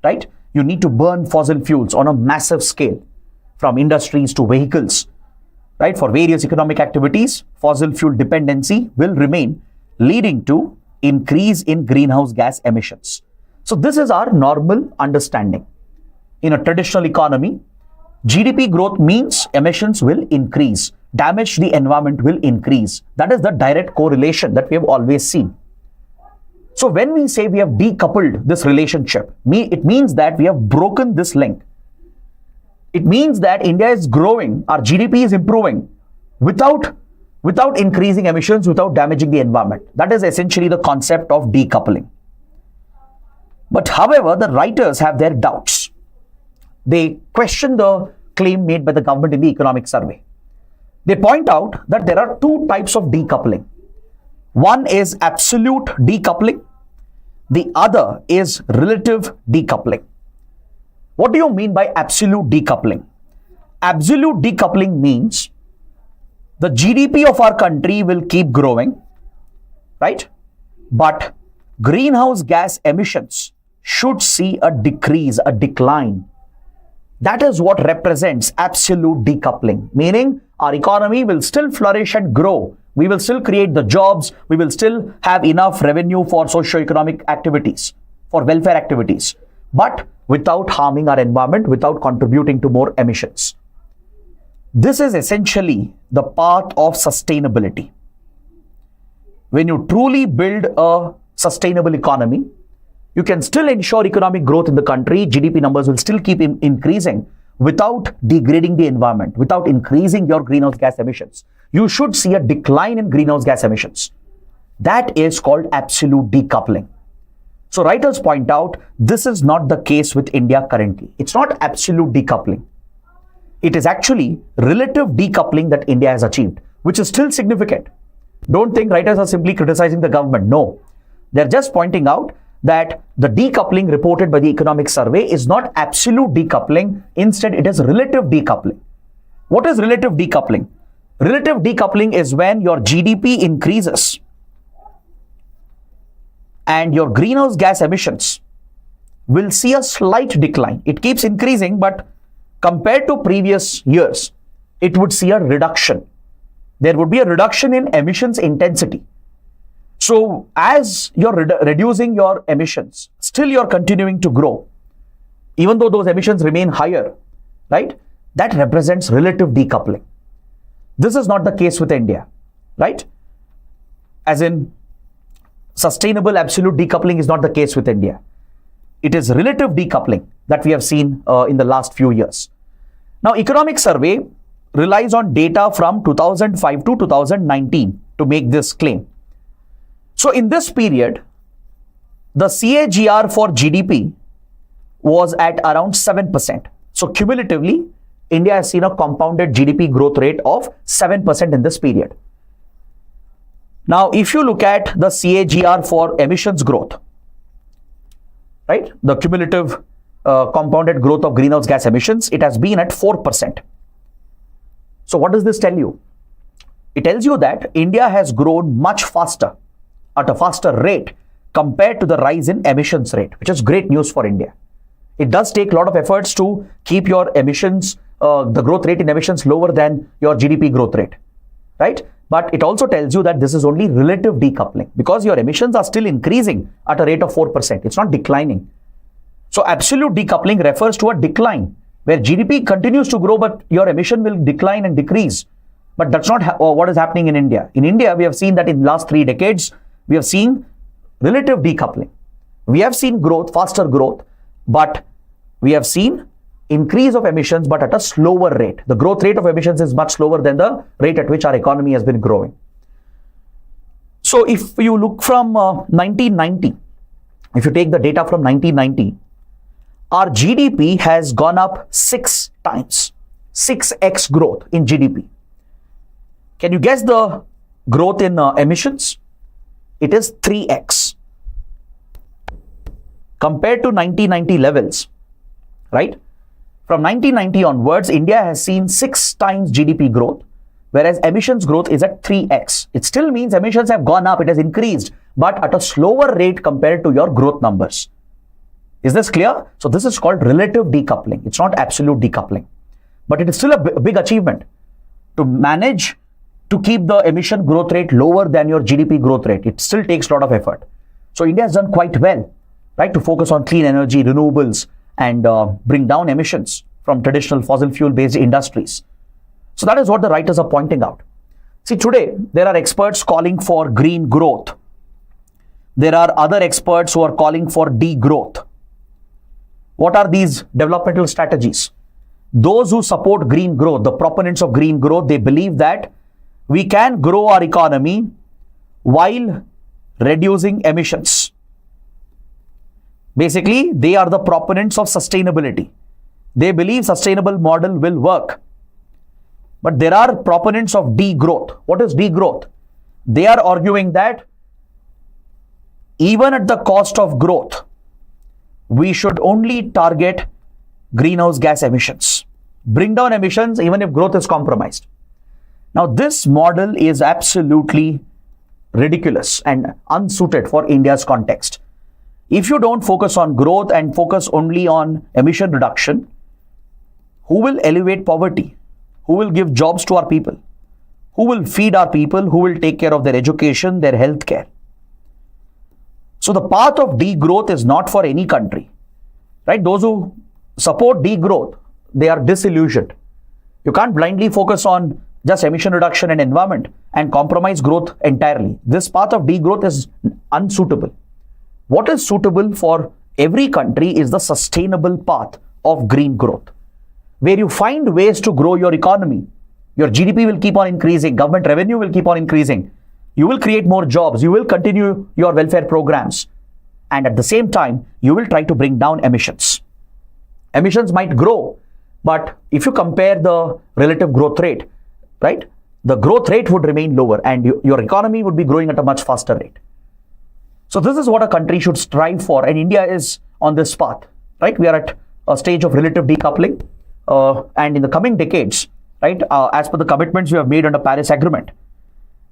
right? You need to burn fossil fuels on a massive scale, from industries to vehicles, right? For various economic activities, fossil fuel dependency will remain, leading to increase in greenhouse gas emissions. So this is our normal understanding. In a traditional economy, GDP growth means emissions will increase, damage to the environment will increase. That is the direct correlation that we have always seen. So when we say we have decoupled this relationship, it means that we have broken this link. It means that India is growing, our GDP is improving without increasing emissions, without damaging the environment. That is essentially the concept of decoupling. But however, the writers have their doubts. They question the claim made by the government in the economic survey. They point out that there are two types of decoupling. One is absolute decoupling. The other is relative decoupling. What do you mean by absolute decoupling? Absolute decoupling means the GDP of our country will keep growing, right? But greenhouse gas emissions should see a decrease, a decline. That is what represents absolute decoupling, meaning our economy will still flourish and grow. We will still create the jobs. We will still have enough revenue for socio-economic activities, for welfare activities, but without harming our environment, without contributing to more emissions. This is essentially the path of sustainability. When you truly build a sustainable economy, you can still ensure economic growth in the country. GDP numbers will still keep increasing without degrading the environment, without increasing your greenhouse gas emissions. You should see a decline in greenhouse gas emissions. That is called absolute decoupling. So writers point out this is not the case with India currently. It's not absolute decoupling. It is actually relative decoupling that India has achieved, which is still significant. Don't think writers are simply criticizing the government. No, they're just pointing out that the decoupling reported by the economic survey is not absolute decoupling. Instead, it is relative decoupling. What is relative decoupling? Relative decoupling is when your GDP increases and your greenhouse gas emissions will see a slight decline. It keeps increasing, but compared to previous years, it would see a reduction. There would be a reduction in emissions intensity. So as you're reducing your emissions, still you're continuing to grow, even though those emissions remain higher, right? That represents relative decoupling. This is not the case with India, right? As in, sustainable absolute decoupling is not the case with India. It is relative decoupling that we have seen in the last few years. Now, economic survey relies on data from 2005 to 2019 to make this claim. So in this period, the CAGR for GDP was at around 7%. So cumulatively, India has seen a compounded GDP growth rate of 7% in this period. Now, if you look at the CAGR for emissions growth, right, the cumulative compounded growth of greenhouse gas emissions, it has been at 4%. So what does this tell you? It tells you that India has grown much faster, at a faster rate compared to the rise in emissions rate, which is great news for India. It does take a lot of efforts to keep your emissions, the growth rate in emissions lower than your GDP growth rate, right? But it also tells you that this is only relative decoupling because your emissions are still increasing at a rate of 4%. It's not declining. So absolute decoupling refers to a decline where GDP continues to grow, but your emission will decline and decrease. But that's not what is happening in India. In India, we have seen that in the last 3 decades, we have seen relative decoupling. We have seen growth, faster growth, but we have seen increase of emissions, but at a slower rate. The growth rate of emissions is much slower than the rate at which our economy has been growing. So if you look from 1990, if you take the data from 1990, our GDP has gone up 6 times, 6x growth in GDP. Can you guess the growth in emissions? It is 3x. Compared to 1990 levels, right? From 1990 onwards, India has seen 6 times GDP growth, whereas emissions growth is at 3x. It still means emissions have gone up, it has increased, but at a slower rate compared to your growth numbers. Is this clear? So this is called relative decoupling. It's not absolute decoupling, but it is still a big achievement to manage to keep the emission growth rate lower than your GDP growth rate. It still takes a lot of effort. So India has done quite well, right, to focus on clean energy, renewables, and bring down emissions from traditional fossil fuel based industries. So that is what the writers are pointing out. See, today there are experts calling for green growth. There are other experts who are calling for degrowth. What are these developmental strategies? Those who support green growth, the proponents of green growth, they believe that we can grow our economy while reducing emissions. Basically, they are the proponents of sustainability. They believe sustainable model will work. But there are proponents of degrowth. What is degrowth? They are arguing that even at the cost of growth, we should only target greenhouse gas emissions. Bring down emissions even if growth is compromised. Now, this model is absolutely ridiculous and unsuited for India's context. If you don't focus on growth and focus only on emission reduction, who will elevate poverty? Who will give jobs to our people? Who will feed our people? Who will take care of their education, their health care? So the path of degrowth is not for any country, right? Those who support degrowth, they are disillusioned. You can't blindly focus on just emission reduction and environment and compromise growth entirely. This path of degrowth is unsuitable. What is suitable for every country is the sustainable path of green growth, where you find ways to grow your economy. Your GDP will keep on increasing, government revenue will keep on increasing. You will create more jobs, you will continue your welfare programs, and at the same time, you will try to bring down emissions. Emissions might grow, but if you compare the relative growth rate, right, the growth rate would remain lower and your economy would be growing at a much faster rate. So this is what a country should strive for, and India is on this path, right? We are at a stage of relative decoupling, and in the coming decades, right, as per the commitments we have made under Paris Agreement,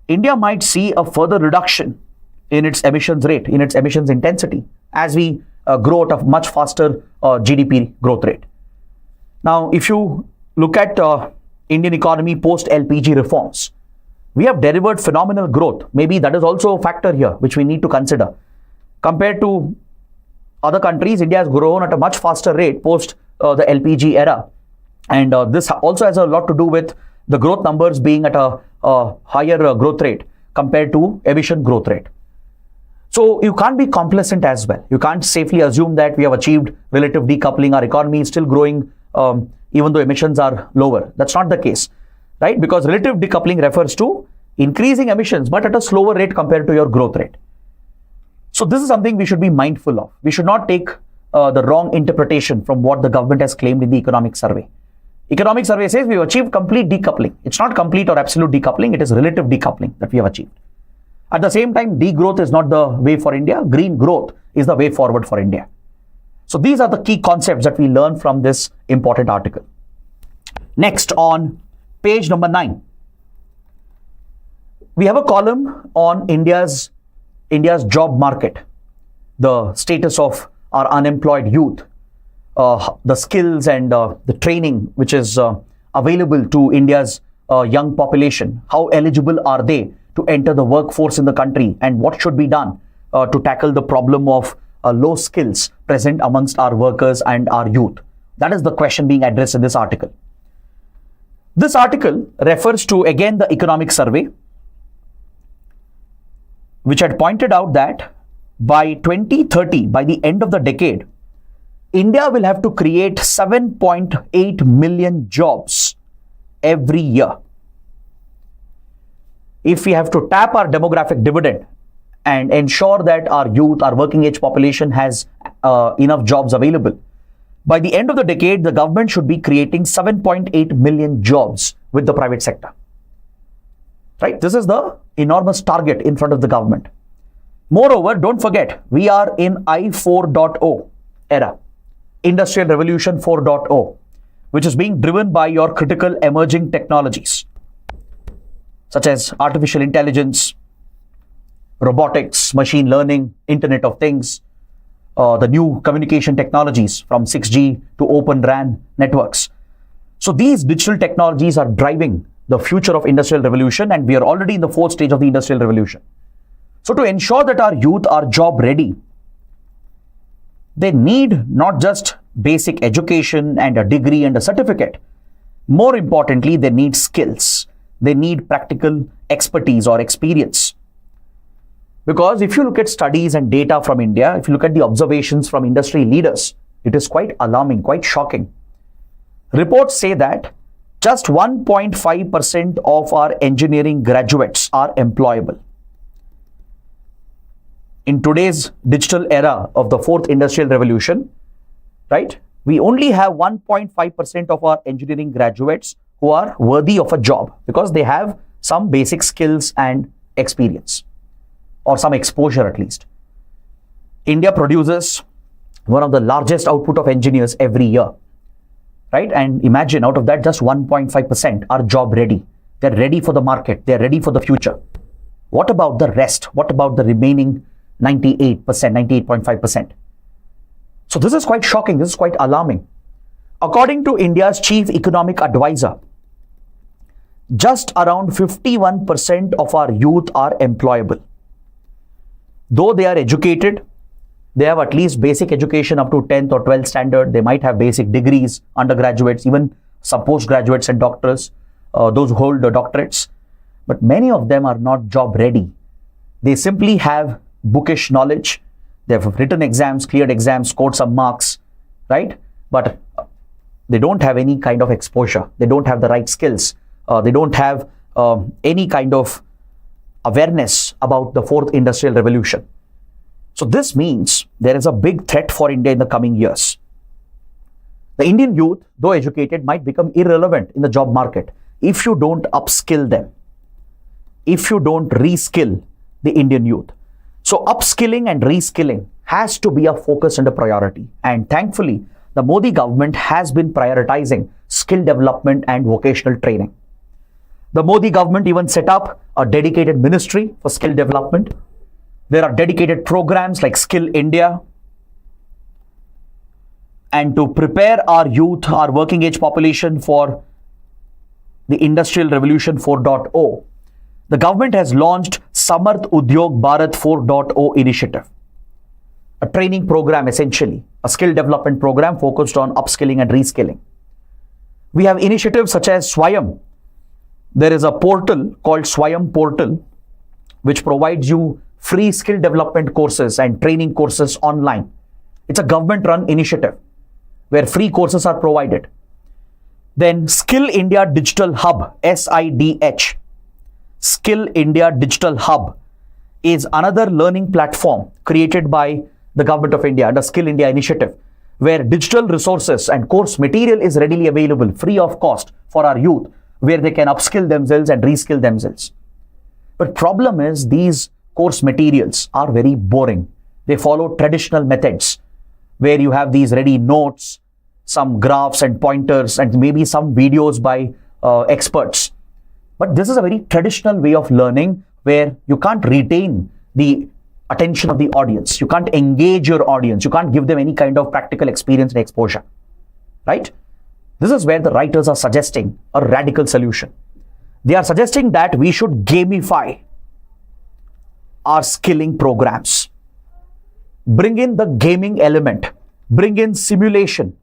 India might see a further reduction in its emissions rate, in its emissions intensity, as we grow at a much faster GDP growth rate. Now, if you look at Indian economy post LPG reforms, we have delivered phenomenal growth. Maybe that is also a factor here, which we need to consider. Compared to other countries, India has grown at a much faster rate post the LPG era. And this also has a lot to do with the growth numbers being at a higher growth rate compared to emission growth rate. So you can't be complacent as well. You can't safely assume that we have achieved relative decoupling. Our economy is still growing even though emissions are lower. That's not the case, right? Because relative decoupling refers to increasing emissions, but at a slower rate compared to your growth rate. So this is something we should be mindful of. We should not take the wrong interpretation from what the government has claimed in the economic survey. Economic survey says we've achieved complete decoupling. It's not complete or absolute decoupling. It is relative decoupling that we have achieved. At the same time, degrowth is not the way for India. Green growth is the way forward for India. So these are the key concepts that we learn from this important article. Next, on page number 9, we have a column on India's job market, the status of our unemployed youth, the skills and the training which is available to India's young population. How eligible are they to enter the workforce in the country, and what should be done to tackle the problem of low skills present amongst our workers and our youth? That is the question being addressed in this article. This article refers to, again, the economic survey, which had pointed out that by 2030, by the end of the decade, India will have to create 7.8 million jobs every year. If we have to tap our demographic dividend and ensure that our youth, our working age population has enough jobs available, by the end of the decade, the government should be creating 7.8 million jobs with the private sector. Right? This is the enormous target in front of the government. Moreover, don't forget, we are in I 4.0 era, Industrial Revolution 4.0, which is being driven by your critical emerging technologies, such as artificial intelligence, robotics, machine learning, Internet of Things, the new communication technologies from 6G to Open RAN networks. So these digital technologies are driving the future of Industrial Revolution, and we are already in the 4th stage of the Industrial Revolution. So to ensure that our youth are job ready, they need not just basic education and a degree and a certificate. More importantly, they need skills. They need practical expertise or experience. Because if you look at studies and data from India, if you look at the observations from industry leaders, it is quite alarming, quite shocking. Reports say that just 1.5% of our engineering graduates are employable. In today's digital era of the 4th Industrial Revolution, right, we only have 1.5% of our engineering graduates who are worthy of a job because they have some basic skills and experience, or some exposure at least. India produces one of the largest output of engineers every year, right? And imagine out of that, just 1.5% are job ready. They're ready for the market. They're ready for the future. What about the rest? What about the remaining 98%, 98.5%? So this is quite shocking. This is quite alarming. According to India's chief economic advisor, just around 51% of our youth are employable. Though they are educated, they have at least basic education up to 10th or 12th standard. They might have basic degrees, undergraduates, even some postgraduates and doctors, those who hold the doctorates. But many of them are not job ready. They simply have bookish knowledge. They have written exams, cleared exams, scored some marks, right? But they don't have any kind of exposure. They don't have the right skills. They don't have any kind of awareness about the 4th Industrial Revolution. So this means there is a big threat for India in the coming years. The Indian youth, though educated, might become irrelevant in the job market if you don't upskill them, if you don't reskill the Indian youth. So upskilling and reskilling has to be a focus and a priority. And thankfully, the Modi government has been prioritizing skill development and vocational training. The Modi government even set up a dedicated ministry for skill development. There are dedicated programs like Skill India. And to prepare our youth, our working age population for the Industrial Revolution 4.0, the government has launched Samarth Udyog Bharat 4.0 initiative, a training program essentially, a skill development program focused on upskilling and reskilling. We have initiatives such as Swayam. There is a portal called Swayam Portal, which provides you free skill development courses and training courses online. It's a government-run initiative where free courses are provided. Then Skill India Digital Hub, SIDH. Skill India Digital Hub is another learning platform created by the Government of India, the Skill India initiative, where digital resources and course material is readily available, free of cost for our youth, where they can upskill themselves and reskill themselves. But problem is these course materials are very boring. They follow traditional methods where you have these ready notes, some graphs and pointers, and maybe some videos by experts. But this is a very traditional way of learning where you can't retain the attention of the audience. You can't engage your audience. You can't give them any kind of practical experience and exposure, right? This is where the writers are suggesting a radical solution. They are suggesting that we should gamify our skilling programs. Bring in the gaming element. Bring in simulation.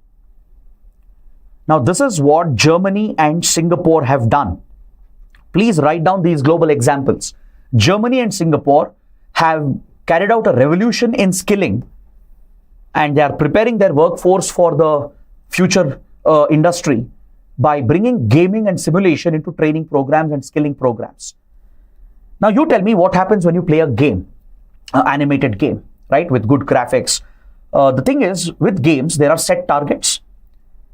Now, this is what Germany and Singapore have done. Please write down these global examples. Germany and Singapore have carried out a revolution in skilling, and they are preparing their workforce for the future industry by bringing gaming and simulation into training programs and skilling programs. Now, you tell me what happens when you play a game, an animated game, right, with good graphics. The thing is, with games, there are set targets,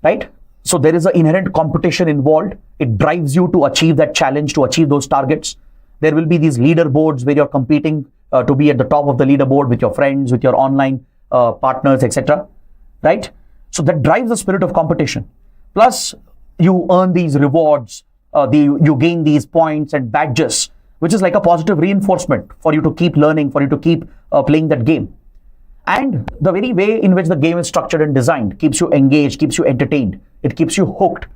right? So there is an inherent competition involved. It drives you to achieve that challenge, to achieve those targets. There will be these leaderboards where you're competing to be at the top of the leaderboard with your friends, with your online partners, etc. Right? So that drives the spirit of competition. Plus, you earn these rewards, you gain these points and badges, which is like a positive reinforcement for you to keep learning, for you to keep playing that game. And the very way in which the game is structured and designed keeps you engaged, keeps you entertained, it keeps you hooked.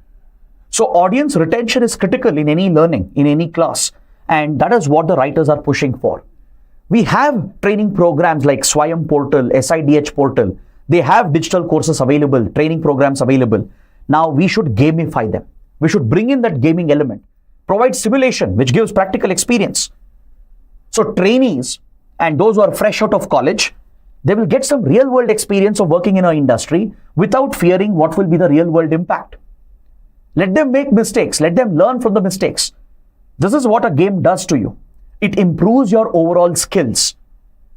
So audience retention is critical in any learning, in any class. And that is what the writers are pushing for. We have training programs like Swayam portal, SIDH portal. They have digital courses available, training programs available. Now we should gamify them. We should bring in that gaming element, provide simulation, which gives practical experience. So trainees and those who are fresh out of college, they will get some real world experience of working in our industry without fearing what will be the real world impact. Let them make mistakes. Let them learn from the mistakes. This is what a game does to you. It improves your overall skills,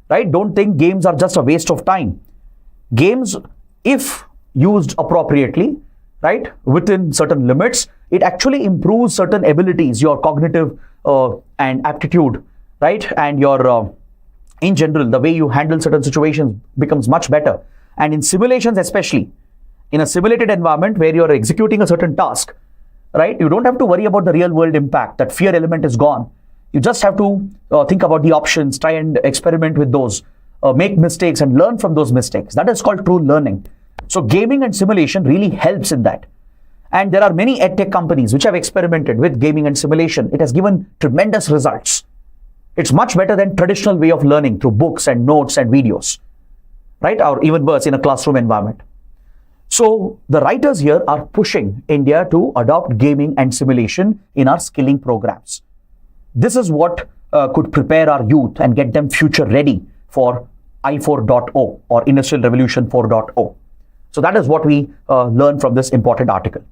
right? Don't think games are just a waste of time. Games, if used appropriately, right, within certain limits, it actually improves certain abilities, your cognitive and aptitude, right? And your, in general, the way you handle certain situations becomes much better. And in simulations especially, in a simulated environment where you're executing a certain task, right, you don't have to worry about the real world impact. That fear element is gone. You just have to think about the options, try and experiment with those, make mistakes and learn from those mistakes. That is called true learning. So gaming and simulation really helps in that. And there are many edtech companies which have experimented with gaming and simulation. It has given tremendous results. It's much better than traditional way of learning through books and notes and videos, right? Or even worse, in a classroom environment. So the writers here are pushing India to adopt gaming and simulation in our skilling programs. This is what could prepare our youth and get them future ready for I4.0 or Industrial Revolution 4.0. So that is what we learn from this important article.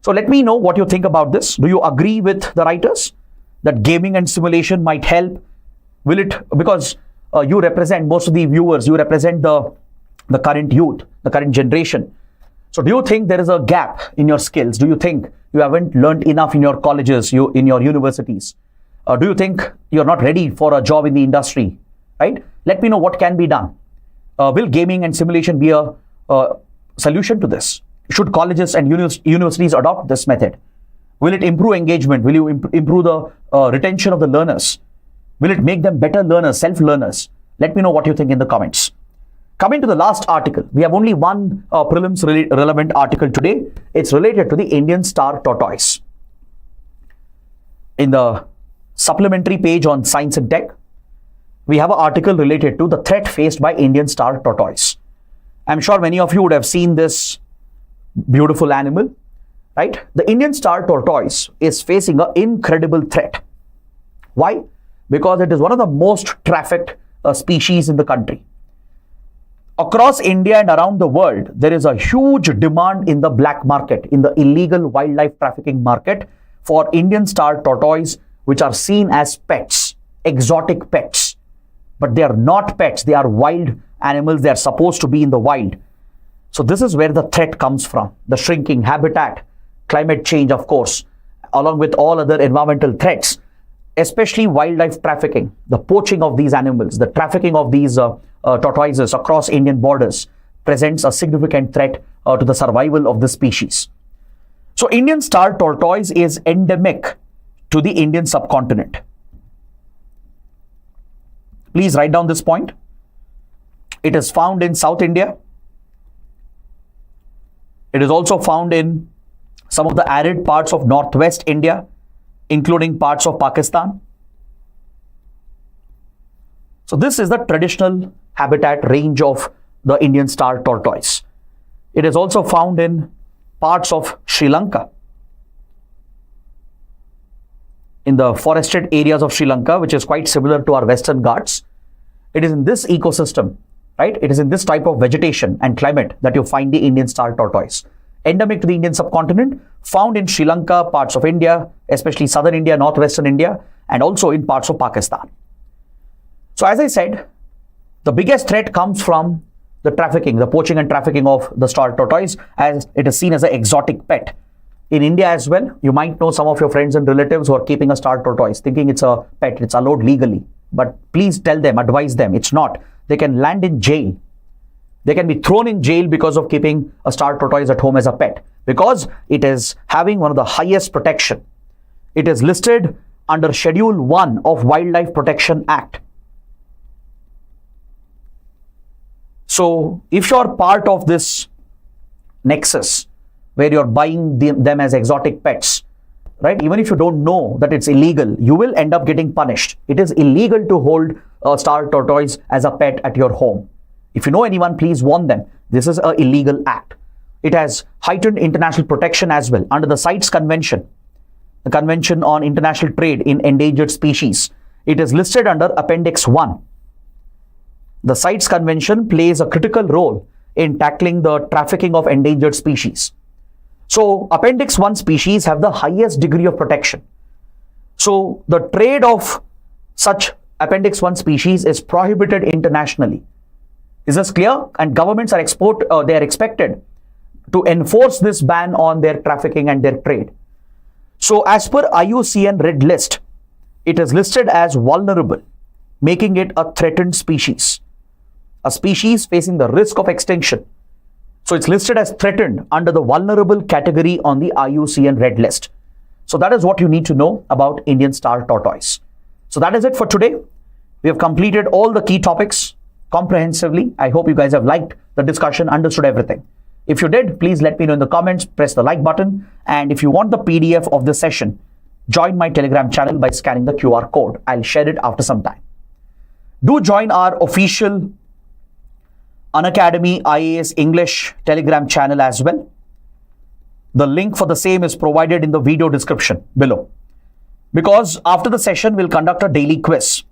So let me know what you think about this. Do you agree with the writers that gaming and simulation might help? Will it, because you represent most of the viewers, you represent the current youth, the current generation. So do you think there is a gap in your skills? Do you think you haven't learned enough in your colleges, in your universities? Do you think you're not ready for a job in the industry, right? Let me know what can be done. Will gaming and simulation be a solution to this? Should colleges and universities adopt this method? Will it improve engagement? Will you improve the retention of the learners? Will it make them better learners, self-learners? Let me know what you think in the comments. Coming to the last article, we have only one prelims relevant article today. It's related to the Indian star tortoise. In the supplementary page on Science and Tech, we have an article related to the threat faced by Indian star tortoise. I'm sure many of you would have seen this beautiful animal, right? The Indian star tortoise is facing an incredible threat. Why? Because it is one of the most trafficked species in the country. Across India and around the world, there is a huge demand in the black market, in the illegal wildlife trafficking market for Indian star tortoise, which are seen as pets, exotic pets. but they are not pets. They are wild animals. They are supposed to be in the wild. So this is where the threat comes from. The shrinking habitat, climate change, of course, along with all other environmental threats, especially wildlife trafficking, the poaching of these animals, the trafficking of these tortoises across Indian borders presents a significant threat to the survival of the species. So Indian star tortoise is endemic to the Indian subcontinent. Please write down this point. It is found in South India. It is also found in some of the arid parts of northwest India, including parts of Pakistan. So this is the traditional habitat range of the Indian star tortoise. It is also found in parts of Sri Lanka, in the forested areas of Sri Lanka, which is quite similar to our Western Ghats. It is in this ecosystem, right? It is in this type of vegetation and climate that you find the Indian star tortoise. Endemic to the Indian subcontinent, found in Sri Lanka, parts of India, especially southern India, northwestern India, and also in parts of Pakistan. So as I said, the biggest threat comes from the trafficking, the poaching and trafficking of the star tortoise, as it is seen as an exotic pet. In India as well, you might know some of your friends and relatives who are keeping a star tortoise, thinking it's a pet, it's allowed legally. But please tell them, advise them, it's not. They can land in jail. They can be thrown in jail because of keeping a star tortoise at home as a pet, because it is having one of the highest protection. It is listed under Schedule 1 of Wildlife Protection Act. So if you're part of this nexus where you're buying them as exotic pets, right? Even if you don't know that it's illegal, you will end up getting punished. It is illegal to hold a star tortoise as a pet at your home. If you know anyone, please warn them. This is an illegal act. It has heightened international protection as well under the CITES Convention, the Convention on International Trade in Endangered Species. It is listed under Appendix 1. The CITES Convention plays a critical role in tackling the trafficking of endangered species. So Appendix 1 species have the highest degree of protection. So the trade of such Appendix 1 species is prohibited internationally. Is this clear? And governments are expected to enforce this ban on their trafficking and their trade. So as per IUCN Red List, it is listed as vulnerable, making it a threatened species, a species facing the risk of extinction. So it's listed as threatened under the vulnerable category on the IUCN Red List. So that is what you need to know about Indian star tortoise. So that is it for today. We have completed all the key topics comprehensively. I hope you guys have liked the discussion, understood everything. If you did, please let me know in the comments, press the like button. And if you want the PDF of this session, join my Telegram channel by scanning the QR code. I'll share it after some time. Do join our official Unacademy IAS English Telegram channel as well. The link for the same is provided in the video description below. Because after the session, we'll conduct a daily quiz.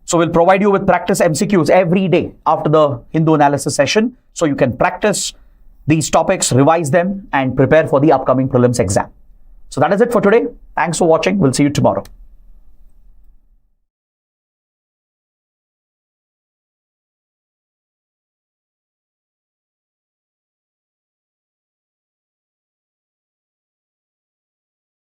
So we'll provide you with practice MCQs every day after the Hindu analysis session. So you can practice these topics, revise them, and prepare for the upcoming prelims exam. So that is it for today. Thanks for watching. We'll see you tomorrow.